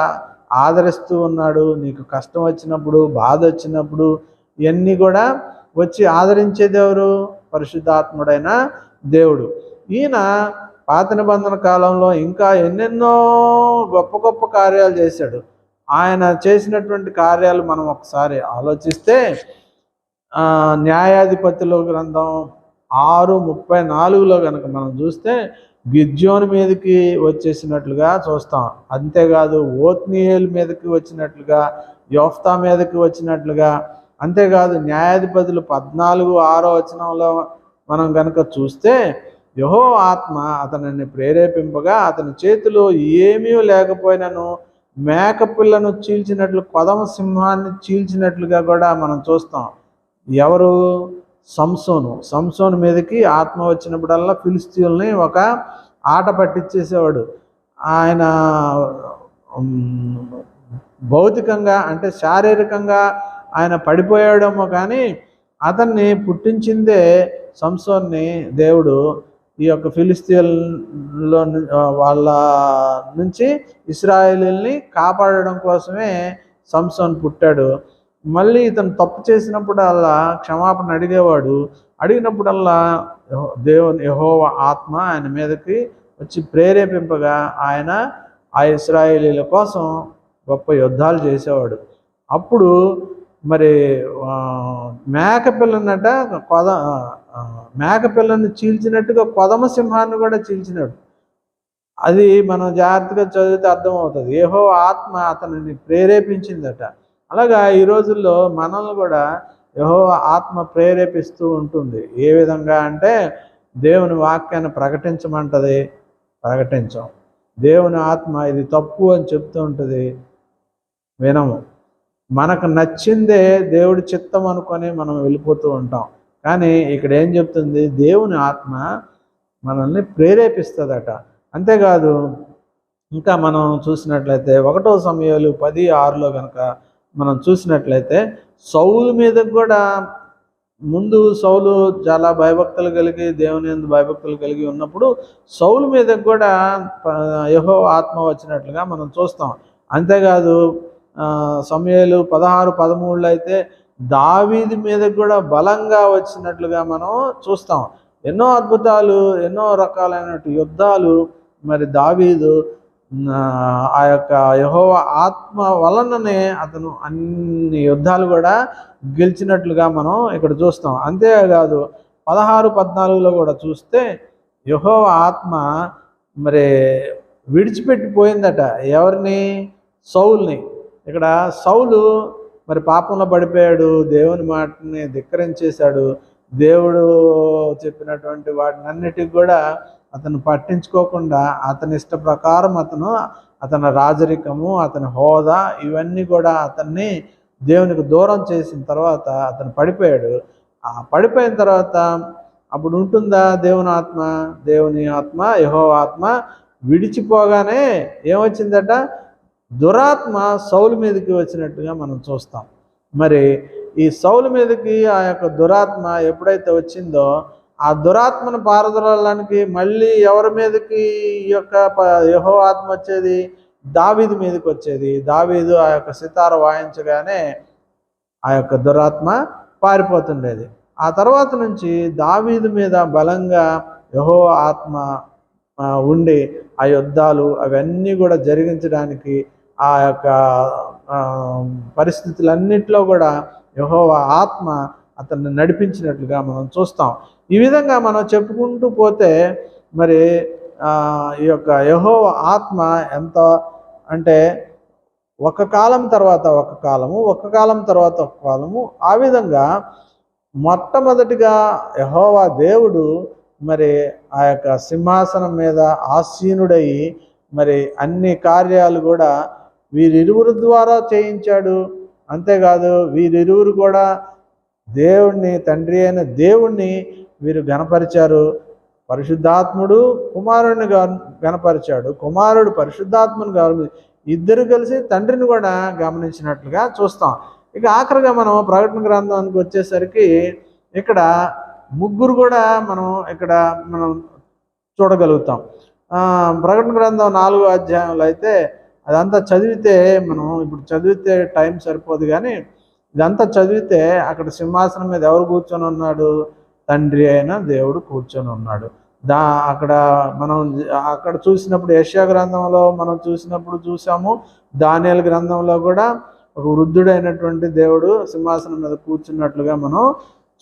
ఆదరిస్తూ ఉన్నాడు. నీకు కష్టం వచ్చినప్పుడు, బాధ వచ్చినప్పుడు ఇవన్నీ కూడా వచ్చి ఆదరించేది ఎవరు? పరిశుద్ధాత్ముడైన దేవుడు. ఈయన పాత నిబంధన కాలంలో ఇంకా ఎన్నెన్నో గొప్ప గొప్ప కార్యాలు చేశాడు. ఆయన చేసినటువంటి కార్యాలు మనం ఒకసారి ఆలోచిస్తే న్యాయాధిపతుల గ్రంథం 6:34లో కనుక మనం చూస్తే గిద్యోను మీదకి వచ్చేసినట్లుగా చూస్తాం. అంతేకాదు ఓత్నీయేలు మీదకి వచ్చినట్లుగా, యోఫ్తా మీదకి వచ్చినట్లుగా, అంతేకాదు న్యాయాధిపతులు 14:6 మనం కనుక చూస్తే యెహోవా ఆత్మ అతనిని ప్రేరేపింపగా అతని చేతిలో ఏమీ లేకపోయినను మేకపిల్లను చీల్చినట్లు, కొదమ సింహాన్ని చీల్చినట్లుగా కూడా మనం చూస్తాం. ఎవరు? సంసోను మీదకి ఆత్మ వచ్చినప్పుడల్లా ఫిలిస్తీయుల్ని ఒక ఆట పట్టించేసేవాడు. ఆయన భౌతికంగా అంటే శారీరకంగా ఆయన పడిపోయాడేమో కానీ అతన్ని పుట్టించిందే సంసోన్ని దేవుడు ఈ యొక్క ఫిలిస్తీయుల్లో వాళ్ళ నుంచి ఇశ్రాయేలీల్ని కాపాడడం కోసమే సంసోన్ పుట్టాడు. మళ్ళీ ఇతను తప్పు చేసినప్పుడల్లా క్షమాపణ అడిగినప్పుడల్లా దేవుని యెహోవా ఆత్మ ఆయన మీదకి వచ్చి ప్రేరేపింపగా ఆయన ఆ ఇశ్రాయేలీల కోసం గొప్ప యుద్ధాలు చేసేవాడు. అప్పుడు మరి మేకపిల్లని చీల్చినట్టుగా కొదమ సింహాన్ని కూడా చీల్చినాడు. అది మనం జాగ్రత్తగా చదివితే అర్థమవుతుంది. యెహోవా ఆత్మ అతనిని ప్రేరేపించిందట. అలాగా ఈ రోజుల్లో మనల్ని కూడా యెహోవా ఆత్మ ప్రేరేపిస్తూ ఉంటుంది. ఏ విధంగా అంటే దేవుని వాక్యాన్ని ప్రకటించమంటది, ప్రకటించాం. దేవుని ఆత్మ ఇది తప్పు అని చెప్తూ ఉంటుంది, వినము. మనకు నచ్చిందే దేవుడి చిత్తం అనుకొని మనం వెళ్ళిపోతూ ఉంటాం. కానీ ఇక్కడ ఏం చెప్తుంది? దేవుని ఆత్మ మనల్ని ప్రేరేపిస్తుందట. అంతేకాదు ఇంకా మనం చూసినట్లయితే 1 సమూయేలు 10:6 కనుక మనం చూసినట్లయితే సౌలు మీదకి కూడా ముందు సౌలు చాలా భయభక్తులు కలిగి దేవుని యందు భయభక్తులు కలిగి ఉన్నప్పుడు సౌలు మీదకి కూడా యెహోవా ఆత్మ వచ్చినట్లుగా మనం చూస్తాం. అంతేకాదు సమూయేలు 16:13 అయితే దావీదు మీదకి కూడా బలంగా వచ్చినట్లుగా మనం చూస్తాం. ఎన్నో అద్భుతాలు, ఎన్నో రకాలైన యుద్ధాలు మరి దావీదు ఆ యొక్క యెహోవా ఆత్మ వలననే అతను అన్ని యుద్ధాలు కూడా గెలిచినట్లుగా మనం ఇక్కడ చూస్తాం. అంతేకాదు 16-14లో కూడా చూస్తే యెహోవా ఆత్మ మరి విడిచిపెట్టిపోయిందట. ఎవరిని? సౌలుని. ఇక్కడ సౌలు మరి పాపంలో పడిపోయాడు, దేవుని మాటని ధిక్కరించేశాడు. దేవుడు చెప్పినటువంటి వాటినన్నిటికి కూడా అతను పట్టించుకోకుండా అతని ఇష్ట ప్రకారం అతని రాజరికము, అతని హోదా ఇవన్నీ కూడా అతన్ని దేవునికి దూరం చేసిన తర్వాత అతను పడిపోయాడు. ఆ పడిపోయిన తర్వాత అప్పుడు ఉంటుందా దేవుని ఆత్మ యెహోవా ఆత్మ విడిచిపోగానే ఏమొచ్చిందట? దురాత్మ సౌలు మీదకి వచ్చినట్టుగా మనం చూస్తాం. మరి ఈ సౌలు మీదకి ఆ యొక్క దురాత్మ ఎప్పుడైతే వచ్చిందో ఆ దురాత్మను పారదోలడానికి మళ్ళీ ఎవరి మీదకి ఈ యొక్క యెహోవా ఆత్మ వచ్చేది? దావీదు మీదకి వచ్చేది. దావీదు ఆ యొక్క సితార వాయించగానే ఆ యొక్క దురాత్మ పారిపోతుండేది. ఆ తర్వాత నుంచి దావీదు మీద బలంగా యెహోవా ఆత్మ ఉండి ఆ యుద్ధాలు అవన్నీ కూడా జరిగించడానికి ఆ యొక్క పరిస్థితులన్నింటిలో కూడా యెహోవా ఆత్మ అతన్ని నడిపించినట్లుగా మనం చూస్తాం. ఈ విధంగా మనం చెప్పుకుంటూ పోతే మరి ఈ యొక్క యెహోవా ఆత్మ ఎంత అంటే ఒక కాలం తర్వాత ఒక కాలము, ఒక కాలం తర్వాత ఒక కాలము, ఆ విధంగా మొట్టమొదటిగా యెహోవా దేవుడు మరి ఆ యొక్క సింహాసనం మీద ఆసీనుడై మరి అన్ని కార్యాలు కూడా వీరిరువురు ద్వారా చేయించాడు. అంతేకాదు వీరిరువురు కూడా దేవుణ్ణి, తండ్రి అయిన దేవుణ్ణి వీరు గణపరిచారు. పరిశుద్ధాత్ముడు కుమారుడిని గణపరిచాడు, కుమారుడు పరిశుద్ధాత్మను ఇద్దరు కలిసి తండ్రిని కూడా గమనించినట్లుగా చూస్తాం. ఇక ఆఖరిగా మనం ప్రకటన గ్రంథానికి వచ్చేసరికి ఇక్కడ ముగ్గురు కూడా మనం చూడగలుగుతాం. ప్రకటన గ్రంథం 4వ అధ్యాయంలో అయితే అదంతా చదివితే మనం ఇప్పుడు చదివితే టైం సరిపోదు, కానీ ఇదంతా చదివితే అక్కడ సింహాసనం మీద ఎవరు కూర్చొని ఉన్నాడు? తండ్రి అయిన దేవుడు కూర్చొని ఉన్నాడు. అక్కడ చూసినప్పుడు యెషయా గ్రంథంలో మనం చూసాము. దానియేలు గ్రంథంలో కూడా ఒక వృద్ధుడైనటువంటి దేవుడు సింహాసనం మీద కూర్చున్నట్లుగా మనం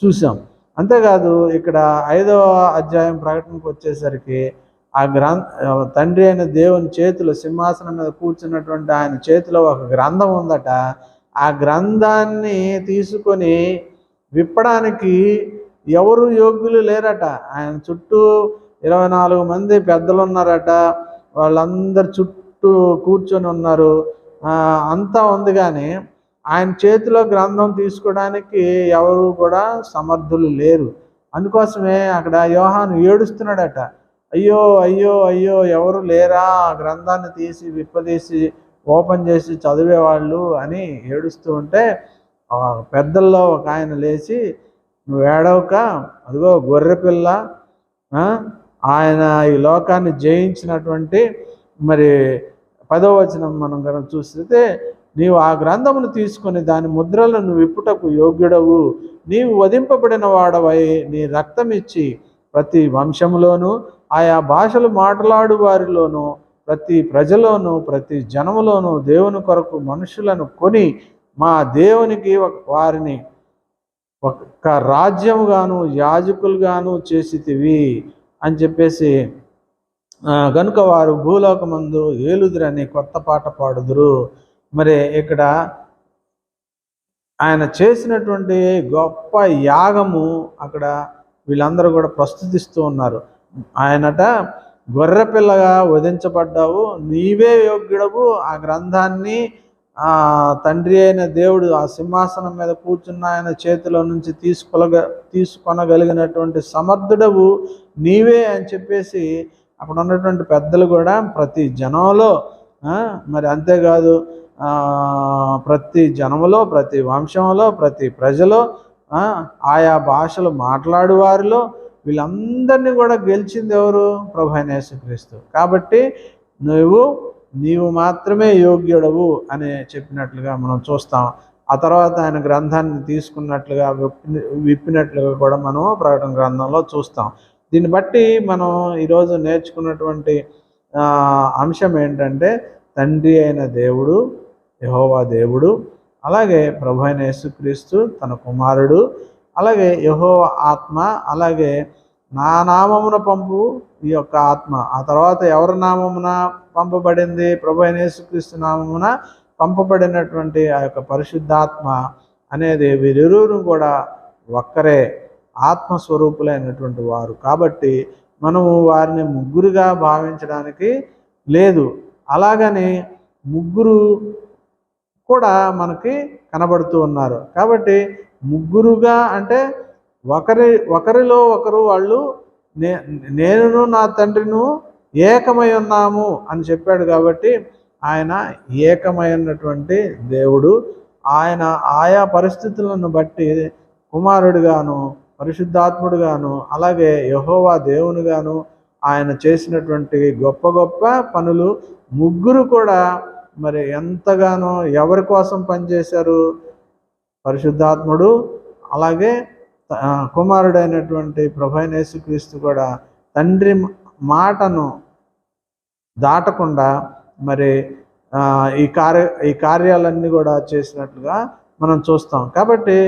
చూసాం. అంతేకాదు ఇక్కడ 5వ అధ్యాయం ప్రకటనకు వచ్చేసరికి ఆ తండ్రి అయిన దేవుని చేతిలో, సింహాసనం మీద కూర్చున్నటువంటి ఆయన చేతిలో ఒక గ్రంథం ఉందట. ఆ గ్రంథాన్ని తీసుకొని విప్పడానికి ఎవరు యోగ్యులు లేరట. ఆయన చుట్టూ 24 మంది పెద్దలు ఉన్నారట. వాళ్ళందరు చుట్టూ కూర్చొని ఉన్నారు. అంతా ఉంది, కానీ ఆయన చేతిలో గ్రంథం తీసుకోవడానికి ఎవరు కూడా సమర్థులు లేరు. అందుకోసమే అక్కడ యోహాను ఏడుస్తున్నాడట. అయ్యో అయ్యో అయ్యో, ఎవరు లేరా ఆ గ్రంథాన్ని తీసి విప్పదీసి ఓపెన్ చేసి చదివేవాళ్ళు అని ఏడుస్తూ ఉంటే పెద్దల్లో ఒక ఆయన లేచి, నువ్వు ఏడవక, అదిగో గొర్రెపిల్ల, ఆయన ఈ లోకాన్ని జయించినటువంటి మరి 10వ వచనం మనం కనుక చూస్తే, నీవు ఆ గ్రంథమును తీసుకొని దాని ముద్రలను విప్పుటకు యోగ్యుడవు, నీవు వధింపబడిన వాడవై నీ రక్తం ఇచ్చి ప్రతి వంశములోను, ఆయా భాషలు మాట్లాడు వారిలోను, ప్రతి ప్రజలోను, ప్రతి జనములోను దేవుని కొరకు మనుషులను కొని మా దేవునికి వారిని ఒక రాజ్యముగాను యాజకులుగాను చేసితివి అని చెప్పేసి, గనుక వారు భూలోకమందు ఏలుదురని కొత్త పాట పాడుదురు. మరి ఇక్కడ ఆయన చేసినటువంటి గొప్ప యాగము అక్కడ వీళ్ళందరూ కూడా ప్రస్తుతిస్తూ ఉన్నారు. ఆయనట గొర్రెపిల్లగా వధించబడ్డావు, నీవే యోగ్యుడవు, ఆ గ్రంథాన్ని తండ్రి అయిన దేవుడు ఆ సింహాసనం మీద కూర్చున్న ఆయన చేతిలో నుంచి తీసుకొనగలిగినటువంటి సమర్థుడవు నీవే అని చెప్పేసి అక్కడ ఉన్నటువంటి పెద్దలు కూడా ప్రతి జనంలో, మరి అంతేకాదు ప్రతి జనములో, ప్రతి వంశంలో, ప్రతి ప్రజలో, ఆయా భాషలు మాట్లాడు వారిలో వీళ్ళందరినీ కూడా గెలిచింది ఎవరు? ప్రభువైన యేసుక్రీస్తు. కాబట్టి నీవు మాత్రమే యోగ్యుడవు అని చెప్పినట్లుగా మనం చూస్తాం. ఆ తర్వాత ఆయన గ్రంథాన్ని తీసుకున్నట్లుగా విప్పినట్లుగా కూడా మనం ప్రకటన గ్రంథంలో చూస్తాం. దీన్ని బట్టి మనం ఈరోజు నేర్చుకున్నటువంటి అంశం ఏంటంటే తండ్రి అయిన దేవుడు యెహోవా దేవుడు, అలాగే ప్రభు అయిన యేసుక్రీస్తు తన కుమారుడు, అలాగే యెహోవా ఆత్మ, అలాగే నా నామమున పంపు ఈ యొక్క ఆత్మ. ఆ తర్వాత ఎవరి నామమున పంపబడింది? ప్రభు అయిన యేసుక్రీస్తు నామమున పంపబడినటువంటి ఆ యొక్క పరిశుద్ధాత్మ అనేది వీరిరువురు కూడా ఒక్కరే ఆత్మస్వరూపులైనటువంటి వారు. కాబట్టి మనము వారిని ముగ్గురుగా భావించడానికి లేదు. అలాగని ముగ్గురు కూడా మనకి కనబడుతూ ఉన్నారు. కాబట్టి ముగ్గురుగా అంటే ఒకరిలో ఒకరు వాళ్ళు నేనును నా తండ్రిను ఏకమై ఉన్నాము అని చెప్పాడు. కాబట్టి ఆయన ఏకమై ఉన్నటువంటి దేవుడు. ఆయన ఆయా పరిస్థితులను బట్టి కుమారుడుగాను, పరిశుద్ధాత్ముడుగాను, అలాగే యెహోవా దేవునిగాను ఆయన చేసినటువంటి గొప్ప గొప్ప పనులు ముగ్గురు కూడా మరి ఎంతగానో ఎవరి కోసం పనిచేశారు? పరిశుద్ధాత్ముడు, అలాగే కుమారుడైనటువంటి ప్రభు అయిన యేసుక్రీస్తు కూడా తండ్రి మాటను దాటకుండా మరి ఈ కార్యాలన్నీ కూడా చేసినట్లుగా మనం చూస్తాం. కాబట్టి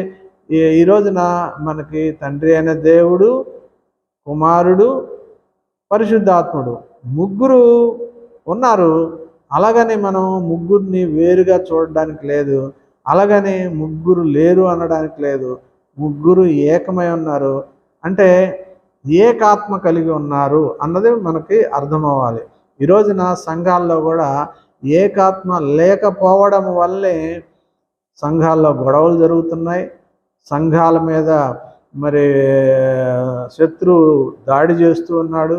ఈ రోజున మనకి తండ్రి అయిన దేవుడు, కుమారుడు, పరిశుద్ధాత్ముడు ముగ్గురు ఉన్నారు. అలాగని మనం ముగ్గురిని వేరుగా చూడడానికి లేదు, అలాగని ముగ్గురు లేరు అనడానికి లేదు. ముగ్గురు ఏకమై ఉన్నారు అంటే ఏకాత్మ కలిగి ఉన్నారు అన్నది మనకి అర్థమవ్వాలి. ఈ రోజున సంఘాల్లో కూడా ఏకాత్మ లేకపోవడం వల్లే సంఘాల్లో గొడవలు జరుగుతున్నాయి. సంఘాల మీద మరి శత్రువు దాడి చేస్తూ ఉన్నాడు.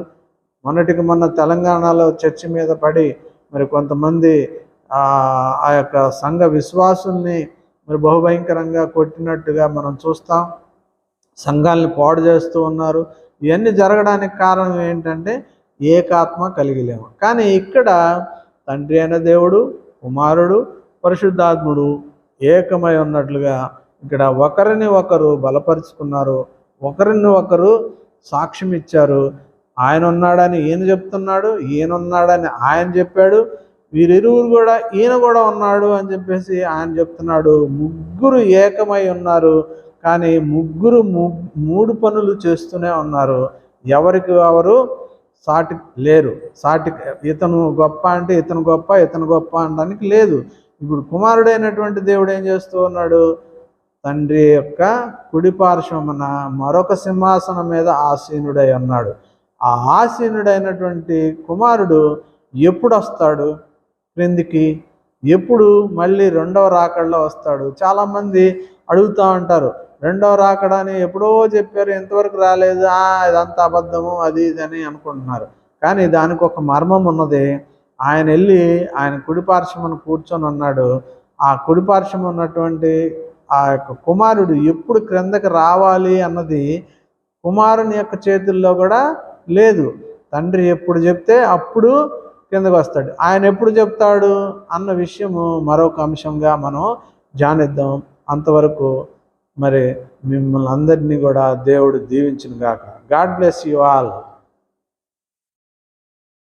మొన్న తెలంగాణలో చర్చి మీద పడి మరి కొంతమంది ఆ యొక్క సంఘ విశ్వాసుల్ని మరి బహుభయంకరంగా కొట్టినట్టుగా మనం చూస్తాం. సంఘాలని పాడు చేస్తూ ఉన్నారు. ఇవన్నీ జరగడానికి కారణం ఏంటంటే ఏకాత్మ కలిగి లేము. కానీ ఇక్కడ తండ్రి అయిన దేవుడు, కుమారుడు, పరిశుద్ధాత్ముడు ఏకమై ఉన్నట్లుగా ఇక్కడ ఒకరిని ఒకరు బలపరుచుకున్నారు, ఒకరిని ఒకరు సాక్ష్యం ఇచ్చారు. ఆయన ఉన్నాడని ఈయన చెప్తున్నాడు, ఈయన ఉన్నాడని ఆయన చెప్పాడు, వీరిరువురు కూడా ఈయన కూడా ఉన్నాడు అని చెప్పేసి ఆయన చెప్తున్నాడు. ముగ్గురు ఏకమై ఉన్నారు, కానీ ముగ్గురు మూడు పనులు చేస్తూనే ఉన్నారు. ఎవరికి ఎవరు సాటి లేరు. సాటి ఇతను గొప్ప అంటే ఇతను గొప్ప, ఇతను గొప్ప అనడానికి లేదు. ఇప్పుడు కుమారుడైనటువంటి దేవుడు ఏం చేస్తూ ఉన్నాడు? తండ్రి యొక్క కుడి పార్శ్వమున మరొక సింహాసనం మీద ఆసీనుడై ఉన్నాడు. ఆ ఆసీనుడైనటువంటి కుమారుడు ఎప్పుడు వస్తాడు క్రిందికి? ఎప్పుడు మళ్ళీ రెండవ రాకడలో వస్తాడు? చాలామంది అడుగుతూ ఉంటారు, రెండవ రాకడని ఎప్పుడో చెప్పారు, ఎంతవరకు రాలేదు, ఇదంతా అబద్ధము, అది ఇది అని అనుకుంటున్నారు. కానీ దానికి ఒక మర్మం ఉన్నది. ఆయన వెళ్ళి ఆయన కుడిపార్శ్వమున కూర్చొని ఉన్నాడు. ఆ కుడిపార్శ్వం ఉన్నటువంటి ఆ యొక్క కుమారుడు ఎప్పుడు క్రిందకి రావాలి అన్నది కుమారుని యొక్క చేతుల్లో కూడా లేదు. తండ్రి ఎప్పుడు చెప్తే అప్పుడు కిందకు వస్తాడు. ఆయన ఎప్పుడు చెప్తాడు అన్న విషయము మరొక అంశంగా మనం ధ్యానిద్దాం. అంతవరకు మరి మిమ్మల్ని అందరినీ కూడా దేవుడు దీవించును గాక. God bless you all.